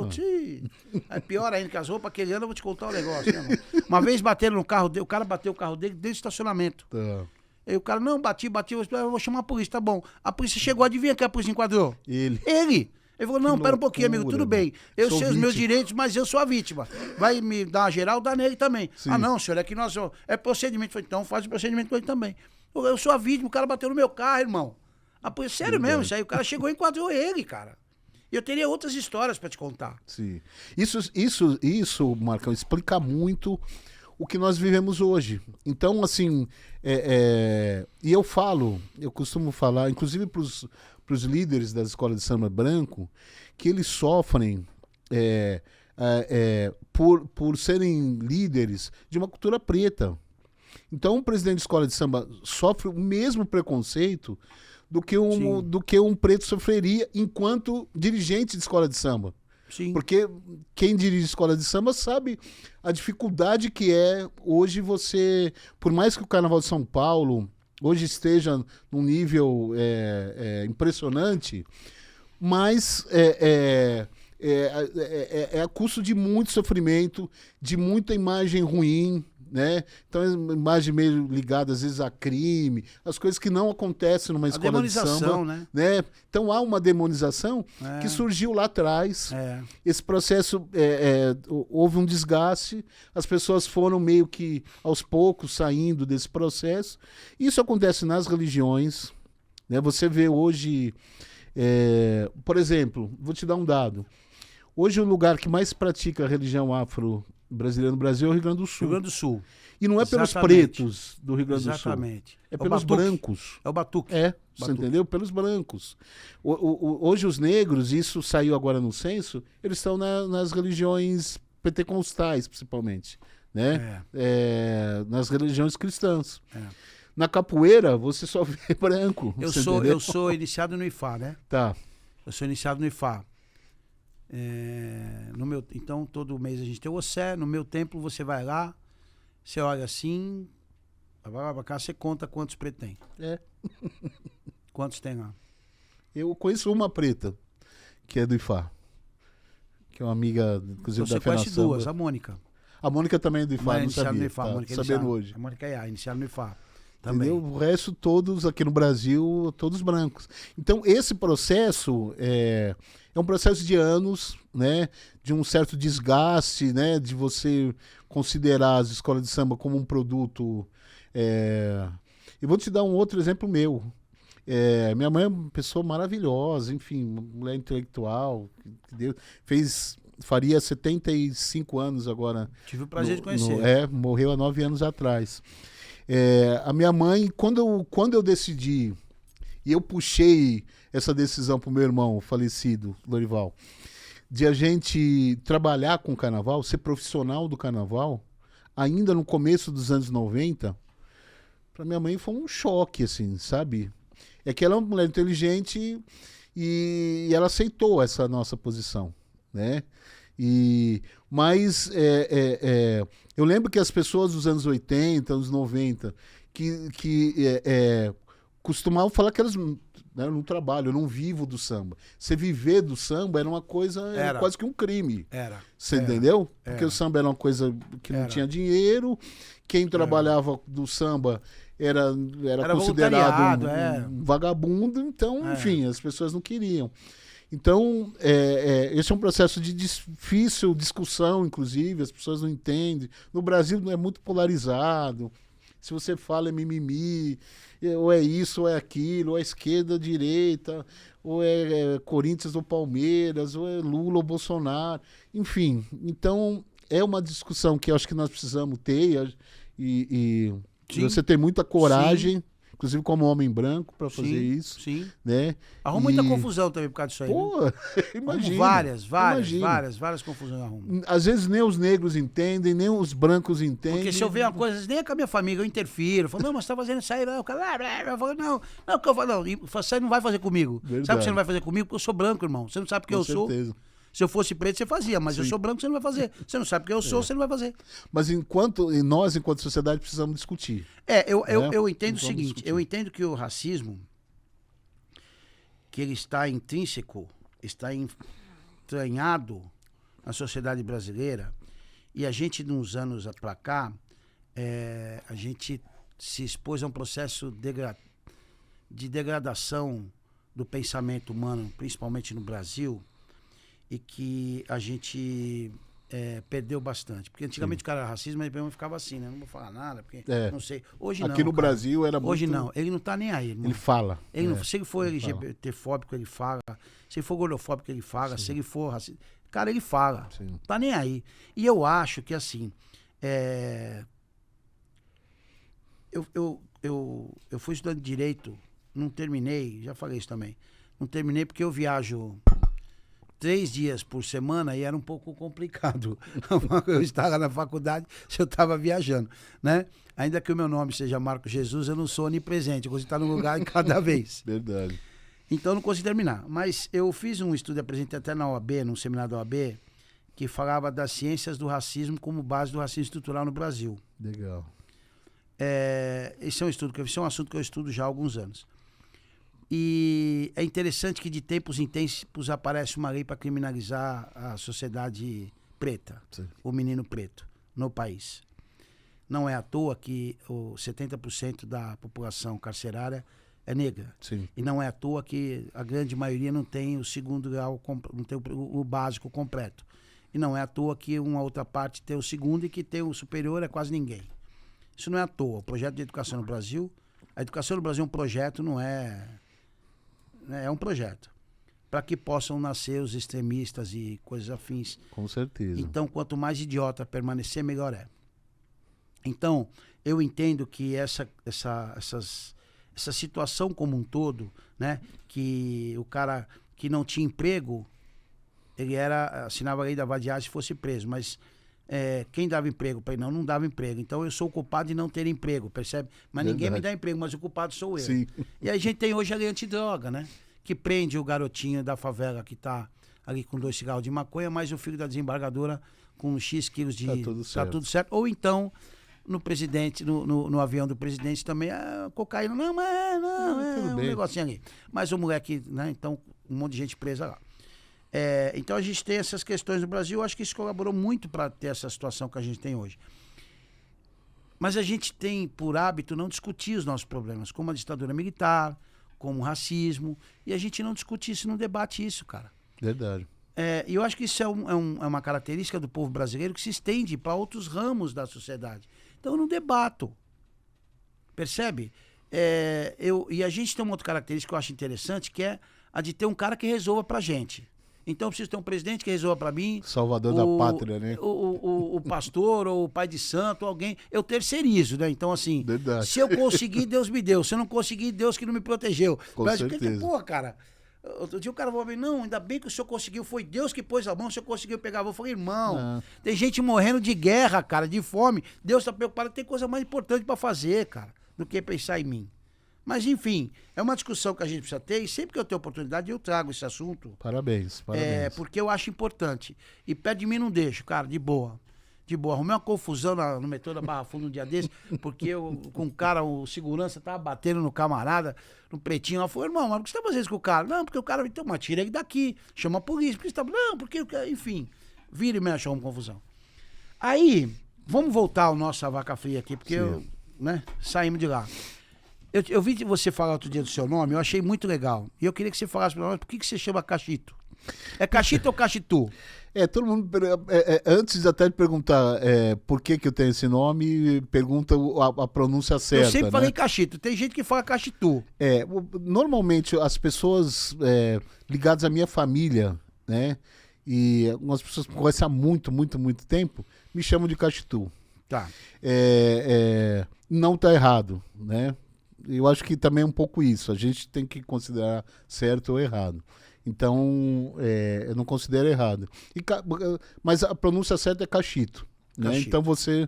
é pior ainda que as roupas, aquele ano eu vou te contar um negócio, né, mano? Uma vez bateram no carro dele, o cara bateu o carro dele dentro do estacionamento. Tá. Aí o cara, não, bati, eu vou chamar a polícia, tá bom. A polícia chegou, adivinha que a polícia enquadrou? Ele. Ele falou, não, pera um pouquinho, amigo, tudo bem. Eu sei os meus direitos, mas eu sou a vítima. Vai me dar uma geral, dá nele também. Sim. Não, senhor, é que nós... É procedimento. Falei, então faz o procedimento com ele também. Eu sou a vítima, o cara bateu no meu carro, irmão. A polícia, sério mesmo, isso aí, o cara chegou e enquadrou ele, cara. E eu teria outras histórias pra te contar. Sim. Isso, Marcão, explica muito o que nós vivemos hoje. Então, assim, e eu costumo falar, inclusive para os líderes das escolas de samba branco, que eles sofrem por serem líderes de uma cultura preta. Então, um presidente de escola de samba sofre o mesmo preconceito do que um preto sofreria enquanto dirigente de escola de samba. Sim. Porque quem dirige escola de samba sabe a dificuldade que é hoje você, por mais que o Carnaval de São Paulo hoje esteja num nível impressionante, mas é a custo de muito sofrimento, de muita imagem ruim, né? Então, imagem meio ligada às vezes a crime, as coisas que não acontecem numa escola de samba, né? Então há uma demonização que surgiu lá atrás. Esse processo houve um desgaste, as pessoas foram meio que aos poucos saindo desse processo. Isso acontece nas religiões, né? Você vê hoje, por exemplo, vou te dar um dado. Hoje o lugar que mais pratica a religião afro-brasileira no Brasil é o Rio Grande do Sul. Rio Grande do Sul. E não é pelos pretos do Rio Grande do Sul. Exatamente. É pelos brancos. É o batuque. Você entendeu? Pelos brancos. Hoje os negros, isso saiu agora no censo, eles estão nas religiões pentecostais, principalmente. Né? Nas religiões cristãs. Na capoeira, você só vê branco. Eu sou iniciado no IFA, né? Tá. Eu sou iniciado no IFA. Então, todo mês a gente tem o Ossé. No meu templo, você vai lá, você olha assim, vai pra cá, você conta quantos pretos tem. Quantos tem lá? Eu conheço uma preta, que é do IFA. Que é uma amiga, inclusive, então, da Fena Samba. Você conhece duas, a Mônica. A Mônica também é do IFA, não sabia. No IFA, tá, a Mônica sabendo hoje. A Mônica iniciada no IFA. Também. Entendeu? O resto, todos aqui no Brasil, todos brancos. Então, esse processo é um processo de anos, né? De um certo desgaste, né? De você considerar as escolas de samba como um produto. E vou te dar um outro exemplo meu. Minha mãe é uma pessoa maravilhosa, enfim, uma mulher intelectual, faria 75 anos agora. Tive o prazer de conhecer. Morreu há 9 anos atrás. A minha mãe, quando eu decidi, e eu puxei essa decisão para o meu irmão falecido, Lorival, de a gente trabalhar com o carnaval, ser profissional do carnaval, ainda no começo dos anos 90, para minha mãe foi um choque, assim, sabe? É que ela é uma mulher inteligente e ela aceitou essa nossa posição, né? Mas eu lembro que as pessoas dos anos 80, anos 90, que costumavam falar que elas... Eu não trabalho, eu não vivo do samba. Você viver do samba era uma coisa, era quase que um crime. Você entendeu? Porque o samba era uma coisa que não tinha dinheiro, quem trabalhava do samba era considerado um vagabundo, então, enfim, as pessoas não queriam. Então, esse é um processo de difícil discussão, inclusive, as pessoas não entendem. No Brasil é muito polarizado. Se você fala é mimimi, ou é isso, ou é aquilo, ou é esquerda, ou direita, ou é Corinthians ou Palmeiras, ou é Lula ou Bolsonaro. Enfim, então é uma discussão que eu acho que nós precisamos ter e você tem muita coragem, inclusive como homem branco, para fazer isso. Sim. Né? Arruma muita confusão também por causa disso aí. Pô, imagina. Várias confusões arrumam. Às vezes nem os negros entendem, nem os brancos entendem. Porque se eu ver uma coisa, nem é com a minha família, eu interfiro. Eu falo, não, mas você tá fazendo isso aí, não. Eu falo, não, que eu falo, não, você não vai fazer comigo. Verdade. Sabe que você não vai fazer comigo? Porque eu sou branco, irmão. Você não sabe porque eu sou. Se eu fosse preto, você fazia, mas eu sou branco, você não vai fazer. Você não sabe porque eu sou, você não vai fazer. Mas nós, enquanto sociedade, precisamos discutir. Eu entendo o seguinte, eu entendo que o racismo, que ele está intrínseco, está entranhado na sociedade brasileira, e a gente, de uns anos pra cá, a gente se expôs a um processo de degradação do pensamento humano, principalmente no Brasil, e que a gente perdeu bastante. Porque antigamente o cara era racista, mas ele ficava assim, né? Não vou falar nada, porque não sei. Hoje não. Aqui no Brasil era muito... Hoje não, ele não tá nem aí, irmão. Ele fala. Se ele for LGBTfóbico, ele fala. Se ele for gordofóbico, ele fala. Sim. Se ele for racista... Cara, ele fala. Sim. Não tá nem aí. E eu acho que, assim... Eu fui estudando Direito, não terminei, já falei isso também. Não terminei porque eu viajo 3 dias por semana e era um pouco complicado. Eu estava na faculdade, eu estava viajando, né? Ainda que o meu nome seja Marco Jesus, eu não sou onipresente, eu consigo estar num lugar em cada vez. Verdade. Então eu não consegui terminar. Mas eu fiz um estudo, apresentei até na OAB, num seminário da OAB, que falava das ciências do racismo como base do racismo estrutural no Brasil. Legal. Esse é um assunto que eu estudo já há alguns anos. E é interessante que de tempos em tempos aparece uma lei para criminalizar a sociedade preta, sim, o menino preto, no país. Não é à toa que 70% da população carcerária é negra. Sim. E não é à toa que a grande maioria não tem o segundo grau, não tem o básico completo. E não é à toa que uma outra parte tem o segundo e que tem o superior é quase ninguém. Isso não é à toa. O projeto de educação no Brasil, a educação no Brasil é um projeto, não é... É um projeto para que possam nascer os extremistas e coisas afins. Com certeza. Então, quanto mais idiota permanecer, melhor é. Então, eu entendo que essa situação como um todo, né, que o cara que não tinha emprego, ele assinava a lei da vadiagem se fosse preso, mas quem dava emprego para ele? Não dava emprego. Então eu sou o culpado de não ter emprego, percebe? Mas verdade, ninguém me dá emprego, mas o culpado sou eu. Sim. E aí a gente tem hoje a lei antidroga, né? Que prende o garotinho da favela que tá ali com 2 cigarros de maconha, mais o filho da desembargadora com X quilos de... Tá tudo certo. Ou então, no avião do presidente também, cocaína. Não, um negocinho ali. Mas o moleque, né? Então, um monte de gente presa lá. Então a gente tem essas questões no Brasil, eu acho que isso colaborou muito para ter essa situação que a gente tem hoje. Mas a gente tem por hábito não discutir os nossos problemas, como a ditadura militar, como o racismo, e a gente não discute isso, não debate isso, cara. Verdade. E eu acho que isso é uma característica do povo brasileiro que se estende para outros ramos da sociedade. Então eu não debato, percebe? E a gente tem uma outra característica que eu acho interessante, que é a de ter um cara que resolva pra gente. Então eu preciso ter um presidente que resolva para mim. Salvador da pátria, né? O pastor, ou o pai de santo, ou alguém. Eu terceirizo, né? Então, assim, verdade, se eu conseguir, Deus me deu. Se eu não conseguir, Deus que não me protegeu. Com certeza. Porra, cara, Outro dia o cara falou pra mim, não, ainda bem que o senhor conseguiu, foi Deus que pôs a mão, o senhor conseguiu pegar a avó. Eu falei, irmão, tem gente morrendo de guerra, cara, de fome. Deus tá preocupado, tem coisa mais importante pra fazer, cara, do que pensar em mim. Mas, enfim, é uma discussão que a gente precisa ter e sempre que eu tenho oportunidade eu trago esse assunto. Parabéns, parabéns. Porque eu acho importante. E perto de mim não deixo, cara, de boa. De boa. Arrumei uma confusão no metrô da Barra Funda um dia desse, porque com o cara, o segurança tava batendo no camarada, no pretinho. Ela falou, irmão, mas por que você tá fazendo isso com o cara? Não, porque o cara, então, mas tira ele daqui, chama a polícia. Porque você tá... Não, porque, enfim, vira e mexe, uma confusão. Aí, vamos voltar ao nosso Vaca Fria aqui, porque saímos de lá. Eu vi você falar outro dia do seu nome, eu achei muito legal. E eu queria que você falasse pra nós, por que você chama Cachito? É Cachito ou Cachitu? Todo mundo, antes até de perguntar por que eu tenho esse nome, pergunta a pronúncia certa. Eu sempre falei Cachito, tem gente que fala Cachitu. Normalmente as pessoas ligadas à minha família, né, e algumas pessoas que conhecem há muito, muito, muito tempo, me chamam de Cachitu. Tá. Não tá errado, né? Eu acho que também é um pouco isso, a gente tem que considerar certo ou errado. Então, eu não considero errado. Mas a pronúncia certa é Cachito. Né? Cachito. Então, você,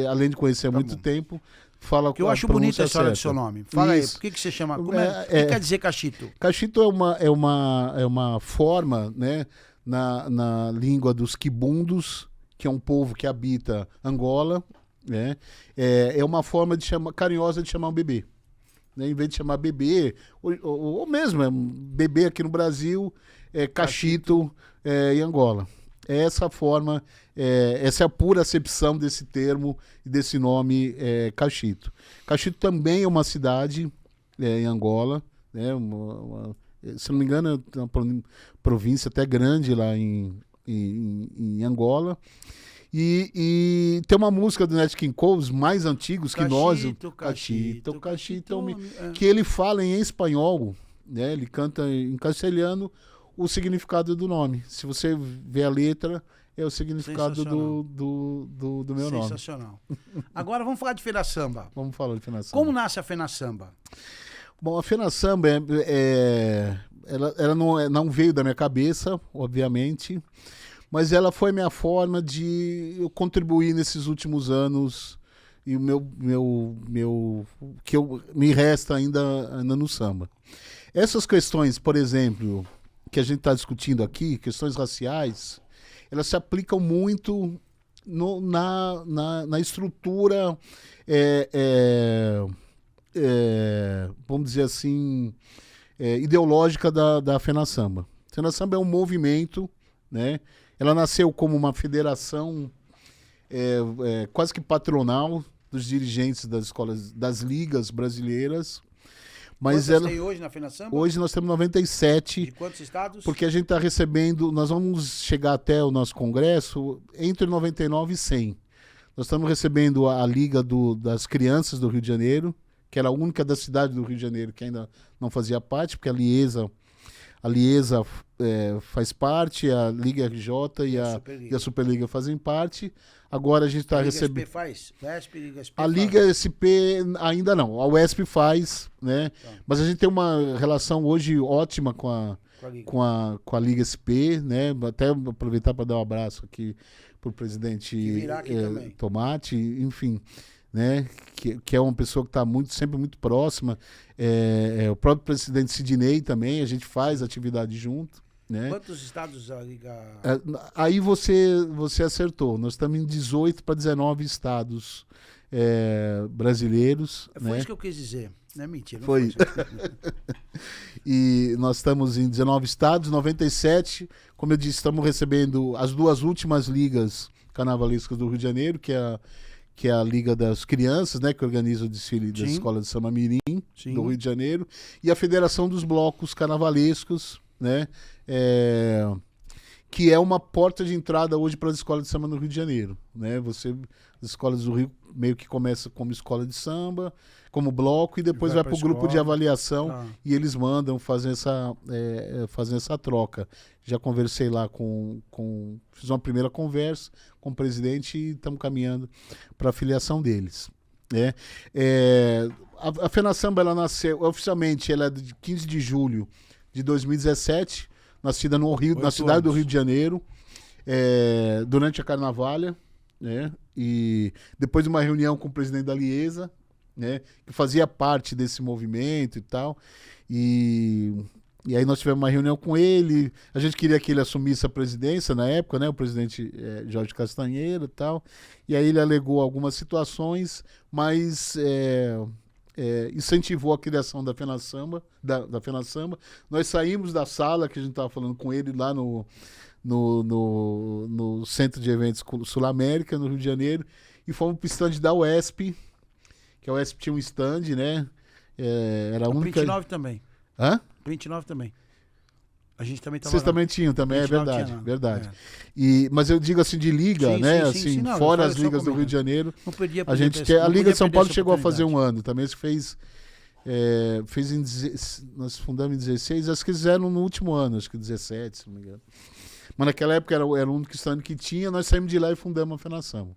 além de conhecer há muito tempo, fala com a pronúncia certa. Eu acho bonita a história do seu nome. Fala isso. Aí, por que você chama? O que quer dizer Cachito? Cachito é uma forma, né, na língua dos quibundos, que é um povo que habita Angola, né? É uma forma carinhosa de chamar um bebê. Né? Em vez de chamar bebê, ou mesmo bebê aqui no Brasil, Cachito em Angola. É essa forma, essa é a pura acepção desse termo e desse nome Cachito. Cachito também é uma cidade em Angola, né? Se não me engano, é uma província até grande lá em Angola. E tem uma música do Nat King Cole, os mais antigos que nós... Cachito, que ele fala em espanhol, né? Ele canta em castelhano o significado do nome. Se você vê a letra, é o significado do meu nome. Sensacional. Agora vamos falar de Feira Samba. Vamos falar de Feira Samba. Como nasce a Feira Samba? Bom, a Feira Samba ela não veio da minha cabeça, obviamente, mas ela foi minha forma de eu contribuir nesses últimos anos e o que me resta ainda no samba. Essas questões, por exemplo, que a gente está discutindo aqui, questões raciais, elas se aplicam muito na estrutura, vamos dizer assim, ideológica da Fena Samba. A Fena Samba é um movimento, né? Ela nasceu como uma federação quase que patronal dos dirigentes das escolas, das ligas brasileiras. Mas quantos tem hoje na Fena Samba? Hoje nós temos 97. De quantos estados? Porque a gente está recebendo, nós vamos chegar até o nosso congresso entre 99 e 100. Nós estamos recebendo a Liga das Crianças do Rio de Janeiro, que era a única da cidade do Rio de Janeiro que ainda não fazia parte, porque a Liesa faz parte, a Liga RJ e a Superliga fazem parte. Agora a gente está recebendo... A Liga SP faz? WESP, Liga SP a Liga SP ainda não, a WESP faz, né? Tá. Mas a gente tem uma relação hoje ótima com a Liga SP, né? Até aproveitar para dar um abraço aqui para o presidente Tomate, enfim... Né? Que é uma pessoa que está sempre muito próxima. O próprio presidente Sidney também, a gente faz atividade junto. Né? Quantos estados a Liga... Aí você acertou. Nós estamos em 18 para 19 estados brasileiros. Foi, né? Isso que eu quis dizer. Não é mentira. Não foi. E nós estamos em 19 estados, 97. Como eu disse, estamos recebendo as duas últimas ligas carnavalescas do Rio de Janeiro, que é a Liga das Crianças, né, que organiza o desfile da Escola de Samba Mirim, do Rio de Janeiro, e a Federação dos Blocos Carnavalescos, né, que é uma porta de entrada hoje para as escolas de samba no Rio de Janeiro. Né? As escolas do Rio meio que começam como escola de samba, como bloco, e depois vai para o grupo de avaliação e eles mandam fazer essa troca. Já conversei lá fiz uma primeira conversa com o presidente e estamos caminhando para a filiação deles. Né? A Fena Samba, ela nasceu, oficialmente, ela é de 15 de julho de de 2017, nascida no Rio, na cidade do Rio de Janeiro, durante a Carnavalha, né? E depois de uma reunião com o presidente da Liesa, né? Que fazia parte desse movimento e tal. E aí nós tivemos uma reunião com ele, a gente queria que ele assumisse a presidência na época, né? O presidente Jorge Castanheira e tal. E aí ele alegou algumas situações, mas incentivou a criação da FenaSamba, da FenaSamba. Nós saímos da sala que a gente estava falando com ele lá no Centro de Eventos Sul-América, no Rio de Janeiro, e fomos para o stand da UESP, que a UESP tinha um stand, né? Era a única... Print 9 também. Hã? Print 9 também. A gente também estava. Vocês também tinham, também, é verdade, verdade. Mas eu digo assim, de liga, sim, né? Sim, assim, sim, não, fora as ligas do Rio de Janeiro. Não podia a Liga de São Paulo chegou a fazer um ano também. Isso fez nós fundamos em 16, acho que fizeram no último ano, acho que 17, se não me engano. Mas naquela época era o único stand que tinha, nós saímos de lá e fundamos a FenaSamba.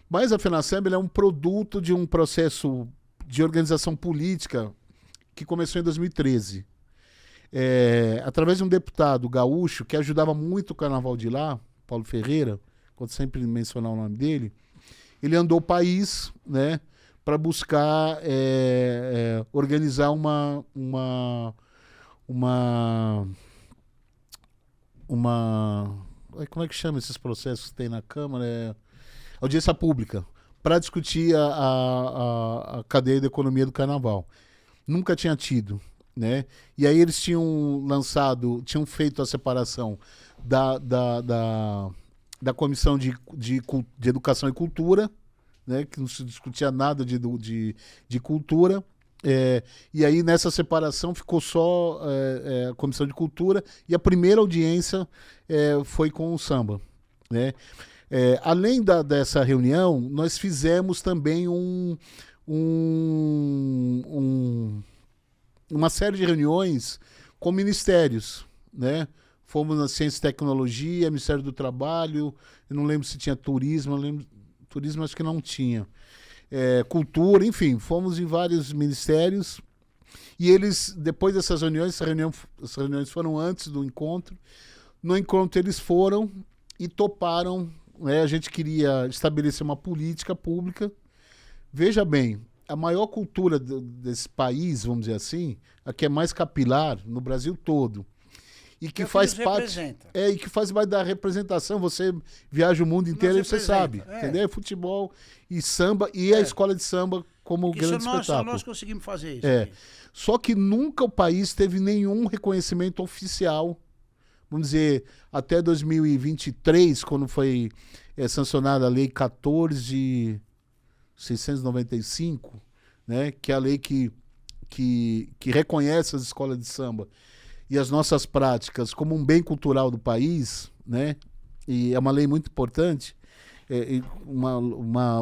Mas a FenaSamba é um produto de um processo de organização política que começou em 2013. Através de um deputado gaúcho que ajudava muito o carnaval de lá, Paulo Ferreira, quando sempre mencionar o nome dele, ele andou o país, né, para buscar organizar uma como é que chama esses processos que tem na Câmara? Audiência pública, para discutir a cadeia da economia do carnaval. Nunca tinha tido, né? E aí eles tinham feito a separação da Comissão de Educação e Cultura, né? Que não se discutia nada de cultura. E aí nessa separação ficou só a Comissão de Cultura, e a primeira audiência foi com o samba, né? Além dessa reunião, nós fizemos também uma série de reuniões com ministérios, né? Fomos na Ciência e Tecnologia, Ministério do Trabalho, eu não lembro se tinha turismo, turismo acho que não tinha. Cultura, enfim, fomos em vários ministérios, e eles, depois dessas reuniões, as reuniões foram antes do encontro, no encontro eles foram e toparam, né? A gente queria estabelecer uma política pública. Veja bem, a maior cultura desse país, vamos dizer assim, a que é mais capilar no Brasil todo, e que faz parte e que faz parte da representação. Você viaja o mundo inteiro e você sabe, entendeu? Futebol e samba, e a escola de samba como grande espetáculo. Nós conseguimos fazer isso. Só que nunca o país teve nenhum reconhecimento oficial, vamos dizer, até 2023, quando foi sancionada a Lei 14.695, né, que é a lei que reconhece as escolas de samba e as nossas práticas como um bem cultural do país, né? E é uma lei muito importante, uma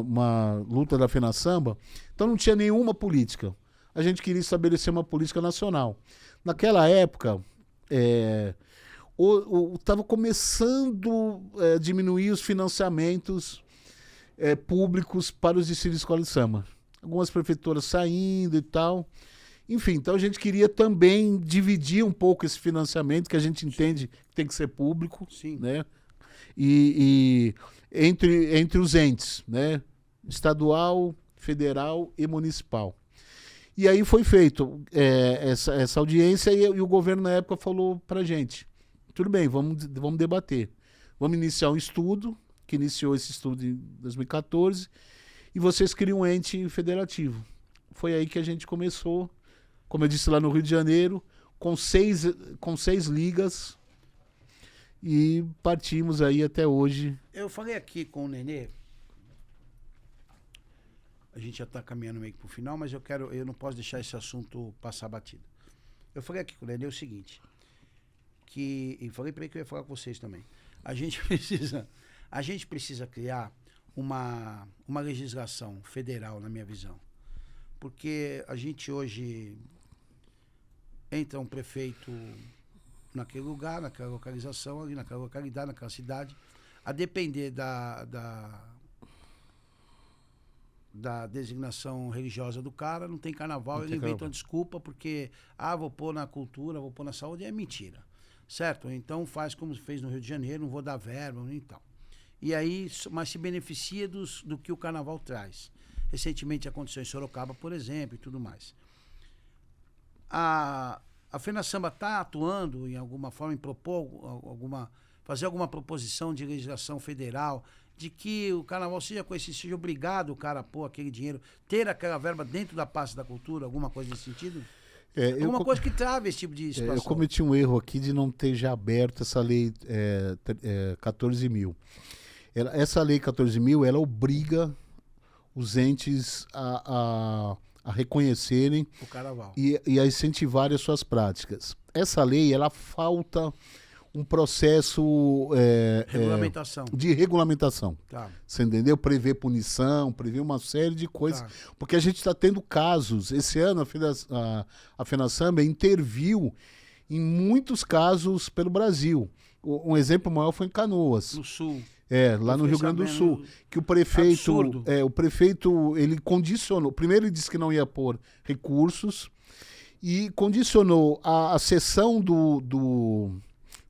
luta da FenaSamba. Então não tinha nenhuma política. A gente queria estabelecer uma política nacional. Naquela época, estava começando a diminuir os financiamentos públicos para os desfiles de escola de samba. Algumas prefeituras saindo e tal. Enfim, então a gente queria também dividir um pouco esse financiamento, que a gente entende que tem que ser público, né? E entre os entes, né? Estadual, federal e municipal. E aí foi feito essa audiência, e o governo na época falou pra gente: tudo bem, vamos debater. Vamos iniciar um estudo, que iniciou esse estudo em 2014, e vocês criam um ente federativo. Foi aí que a gente começou, como eu disse, lá no Rio de Janeiro, com seis ligas, e partimos aí até hoje. Eu falei aqui com o Nenê, a gente já está caminhando meio que pro final, mas eu não posso deixar esse assunto passar batido. Eu falei aqui com o Nenê o seguinte, e falei para ele que eu ia falar com vocês também. A gente precisa criar uma legislação federal, na minha visão. Porque a gente hoje entra um prefeito naquele lugar, naquela localização, ali naquela localidade, naquela cidade, a depender da da designação religiosa do cara, não tem carnaval, ele inventa carnaval. uma desculpa porque, vou pôr na cultura, vou pôr na saúde, é mentira, certo? Então faz como fez no Rio de Janeiro, não vou dar verba, nem tal. E aí, mas se beneficia do que o carnaval traz. Recentemente aconteceu em Sorocaba, por exemplo, e tudo mais. A FenaSamba está atuando em alguma forma em propor fazer alguma proposição de legislação federal de que o carnaval seja conhecido, seja obrigado o cara a pôr aquele dinheiro, ter aquela verba dentro da pasta da cultura, alguma coisa nesse sentido? Alguma coisa que trave esse tipo de situação. Eu cometi um erro aqui de não ter já aberto essa lei 14.000. Essa lei 14.000, ela obriga os entes a reconhecerem o carnaval e a incentivarem as suas práticas. Essa lei, ela falta um processo de regulamentação. Tá. Você entendeu? Prever punição, prever uma série de coisas. Tá. Porque a gente está tendo casos. Esse ano a FenaSamba interviu em muitos casos pelo Brasil. Um exemplo maior foi em Canoas. No Sul. Lá no Rio Grande do Sul. Que o prefeito, ele condicionou. Primeiro ele disse que não ia pôr recursos e condicionou a cessão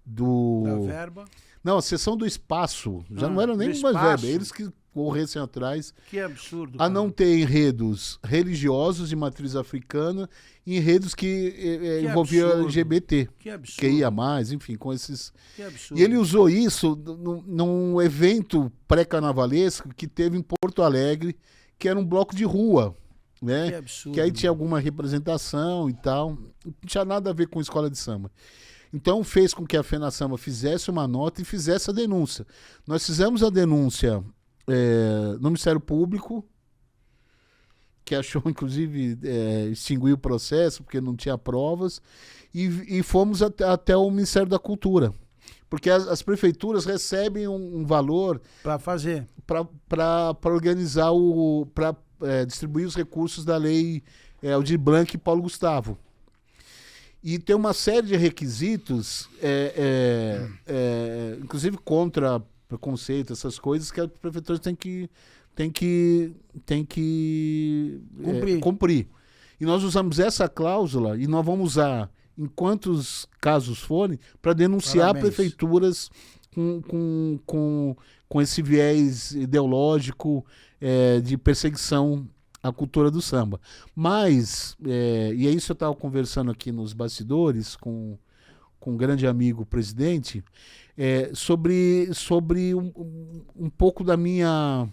da verba? Não, a cessão do espaço. Já não era nem mais verba. Eles que corressem atrás. Que absurdo. A não ter enredos religiosos de matriz africana e enredos que envolviam LGBT. Que absurdo. Que ia mais, enfim, com esses... Que absurdo. E ele usou isso num evento pré-carnavalesco que teve em Porto Alegre, que era um bloco de rua. Né? Que absurdo. Que aí tinha alguma representação e tal. Não tinha nada a ver com escola de samba. Então fez com que a FenaSamba fizesse uma nota e fizesse a denúncia. Nós fizemos a denúncia no Ministério Público, que achou, inclusive, extinguir o processo, porque não tinha provas, e fomos até o Ministério da Cultura. Porque as prefeituras recebem um valor... Para fazer. Para organizar, para distribuir os recursos da lei Aldir Blanc e Paulo Gustavo. E tem uma série de requisitos, inclusive contra preconceito, essas coisas, que as prefeituras têm que cumprir. E nós usamos essa cláusula, e nós vamos usar, em quantos casos forem, para denunciar prefeituras com esse viés ideológico de perseguição a cultura do samba. Mas, e é isso que eu estava conversando aqui nos bastidores com um grande amigo, o presidente, sobre um pouco da minha...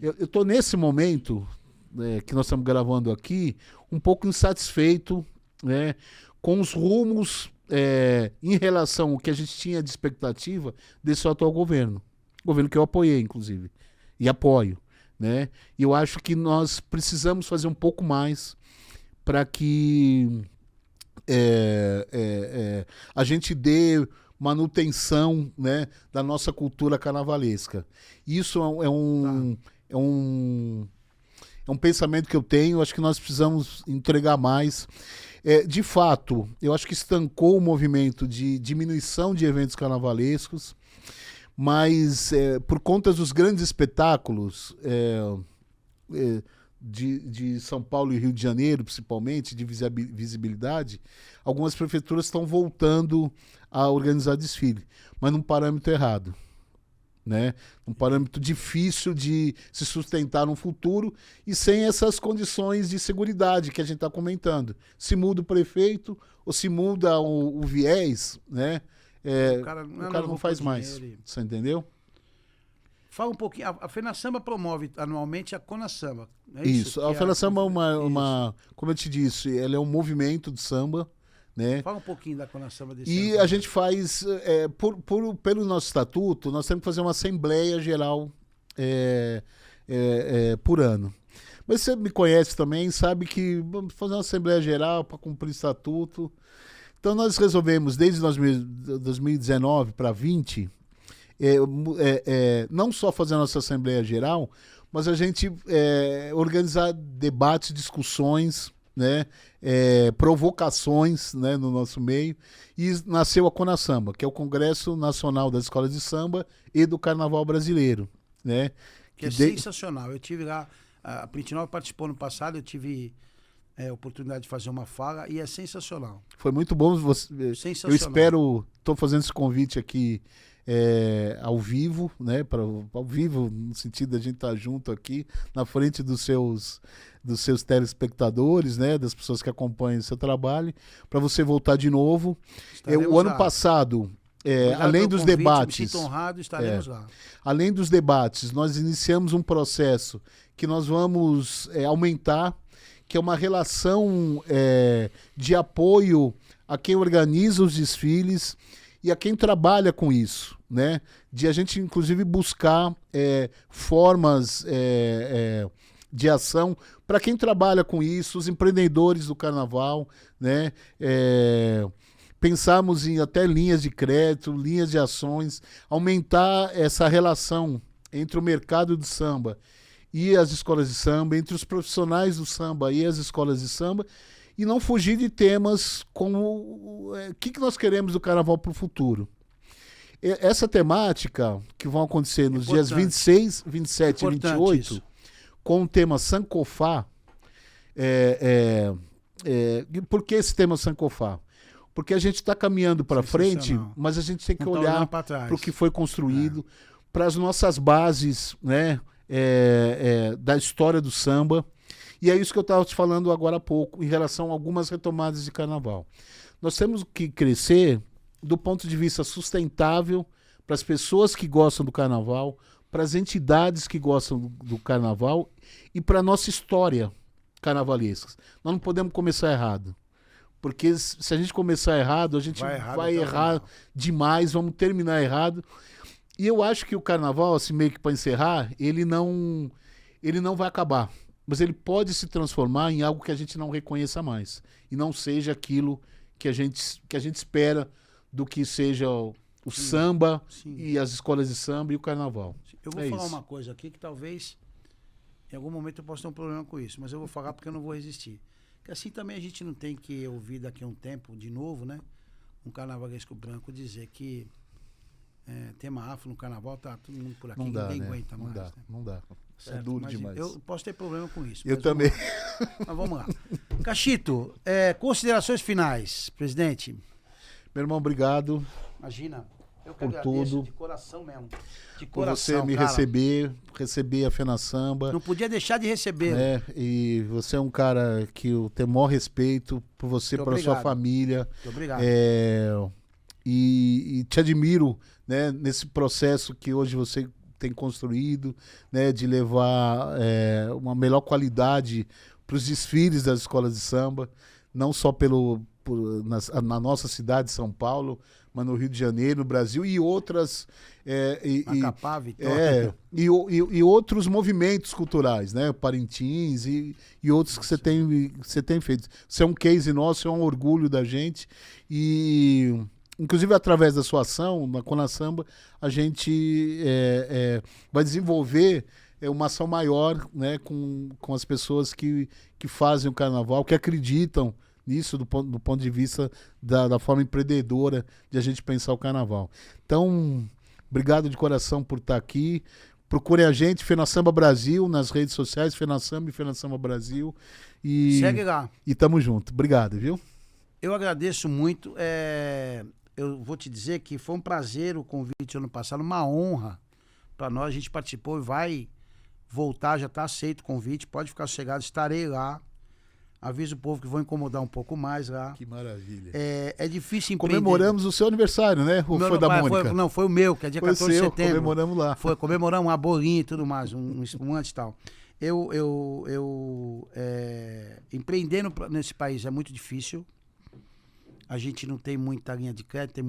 Eu estou nesse momento que nós estamos gravando aqui, um pouco insatisfeito, né, com os rumos em relação ao que a gente tinha de expectativa desse atual governo. Governo que eu apoiei, inclusive, e apoio. Né? E eu acho que nós precisamos fazer um pouco mais para que a gente dê manutenção, né, da nossa cultura carnavalesca. Isso é um pensamento que eu tenho. Acho que nós precisamos entregar mais. De fato, eu acho que estancou o movimento de diminuição de eventos carnavalescos. Mas, por conta dos grandes espetáculos de São Paulo e Rio de Janeiro, principalmente, de visibilidade, algumas prefeituras estão voltando a organizar desfile, mas num parâmetro errado. Né? Um parâmetro difícil de se sustentar no futuro e sem essas condições de seguridade que a gente está comentando. Se muda o prefeito ou se muda o viés, né? O cara não faz mais. Você entendeu? Fala um pouquinho. A FenaSamba promove anualmente a CONASamba. Isso. A FenaSamba é uma. Como eu te disse, ela é um movimento de samba. Né? Fala um pouquinho da CONASamba desse ano. E a gente faz, pelo nosso estatuto, nós temos que fazer uma Assembleia Geral por ano. Mas você me conhece também, sabe que vamos fazer uma Assembleia Geral para cumprir o estatuto. Então nós resolvemos, desde 2019 para 2020, não só fazer a nossa Assembleia Geral, mas a gente organizar debates, discussões, né, provocações, né, no nosso meio, e nasceu a CONASamba, que é o Congresso Nacional das Escolas de Samba e do Carnaval Brasileiro. Né, que é sensacional. Eu tive lá A Print Nova participou no passado, eu tive a oportunidade de fazer uma fala e é sensacional. Foi muito bom. Você, Sensacional. eu espero, estou fazendo esse convite aqui ao vivo, né? Ao vivo, no sentido de a gente estar junto aqui, na frente dos seus telespectadores, né? Das pessoas que acompanham o seu trabalho, para você voltar de novo. O ano passado, além dos debates. Me sinto honrado, estaremos lá. Além dos debates, nós iniciamos um processo que nós vamos aumentar, que é uma relação de apoio a quem organiza os desfiles e a quem trabalha com isso, né? De a gente, inclusive, buscar formas de ação para quem trabalha com isso, os empreendedores do carnaval, né? Pensamos em até linhas de crédito, linhas de ações, aumentar essa relação entre o mercado do samba e as escolas de samba, entre os profissionais do samba e as escolas de samba, e não fugir de temas como o que nós queremos do carnaval para o futuro. Essa temática, que vão acontecer nos dias 26, 27 e 28, isso. Com o tema Sankofa. Por que esse tema Sankofa? Porque a gente está caminhando para frente, mas a gente tem que olhar para o que foi construído, para as nossas bases, né, da história do samba. E é isso que eu estava te falando agora há pouco, em relação a algumas retomadas de carnaval. Nós temos que crescer do ponto de vista sustentável para as pessoas que gostam do carnaval, para as entidades que gostam do carnaval e para a nossa história carnavalesca. Nós não podemos começar errado. Porque se a gente começar errado, a gente vai errar demais, vamos terminar errado. E eu acho que o carnaval, assim, meio que para encerrar, ele não vai acabar. Mas ele pode se transformar em algo que a gente não reconheça mais. E não seja aquilo que a gente espera do que seja o samba e as escolas de samba e o carnaval. Eu vou falar uma coisa aqui que talvez em algum momento eu possa ter um problema com isso, mas eu vou falar porque eu não vou resistir. Porque assim também a gente não tem que ouvir daqui a um tempo, de novo, né? Um carnavalesco branco dizer que tema afro no carnaval, tá todo mundo por aqui, não dá, ninguém né? aguenta mais. Não dá. Certo, é duro demais. Eu posso ter problema com isso. Eu também. Mas vamos lá. Cachito, considerações finais, presidente. Meu irmão, obrigado. Imagina, eu que por agradeço tudo. De coração mesmo. De Por coração, você me receber a Fena Samba. Não podia deixar de receber. E você é um cara que eu tenho o maior respeito por você, por sua família. Muito obrigado. E te admiro, né, nesse processo que hoje você tem construído, né, de levar uma melhor qualidade para os desfiles das escolas de samba, não só na nossa cidade, São Paulo, mas no Rio de Janeiro, no Brasil e outras... Macapá, Vitória. E outros movimentos culturais, né? Parintins e outros que você tem feito. Você é um case nosso, é um orgulho da gente. E... Inclusive, através da sua ação, na Conasamba, a gente vai desenvolver uma ação maior, né, com as pessoas que fazem o carnaval, que acreditam nisso do ponto de vista da forma empreendedora de a gente pensar o carnaval. Então, obrigado de coração por estar aqui. Procurem a gente, Fena Samba Brasil, nas redes sociais, Fena Samba e Fena Samba Brasil. Segue lá. E tamo junto. Obrigado, viu? Eu agradeço muito. Eu vou te dizer que foi um prazer o convite ano passado, uma honra para nós. A gente participou e vai voltar, já está aceito o convite. Pode ficar sossegado, estarei lá. Aviso o povo que vou incomodar um pouco mais lá. Que maravilha. É difícil empreender. Comemoramos o seu aniversário, né? Ou foi da Mônica? Foi o meu, que é dia 14 de setembro. Comemoramos lá. Comemoramos uma bolinha e tudo mais, um espumante e tal. Empreender nesse país é muito difícil. A gente não tem muita linha de crédito,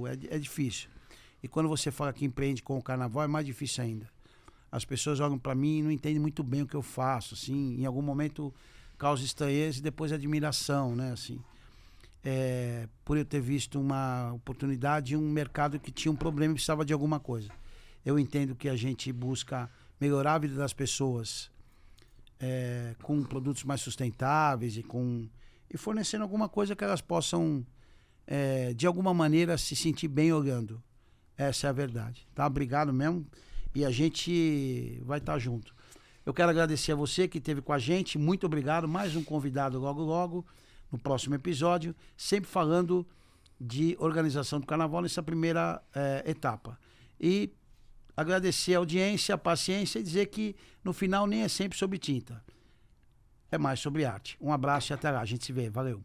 é difícil. E quando você fala que empreende com o carnaval, é mais difícil ainda. As pessoas olham para mim e não entendem muito bem o que eu faço, assim, em algum momento causa estranheza e depois admiração, né, assim. Por eu ter visto uma oportunidade em um mercado que tinha um problema e precisava de alguma coisa. Eu entendo que a gente busca melhorar a vida das pessoas com produtos mais sustentáveis e fornecendo alguma coisa que elas possam, de alguma maneira, se sentir bem olhando. Essa é a verdade. Tá? Obrigado mesmo. E a gente vai estar junto. Eu quero agradecer a você que esteve com a gente. Muito obrigado. Mais um convidado logo, logo, no próximo episódio. Sempre falando de organização do carnaval nessa primeira etapa. E agradecer a audiência, a paciência e dizer que no final nem é sempre sobre tinta. É mais sobre arte. Um abraço e até lá. A gente se vê. Valeu.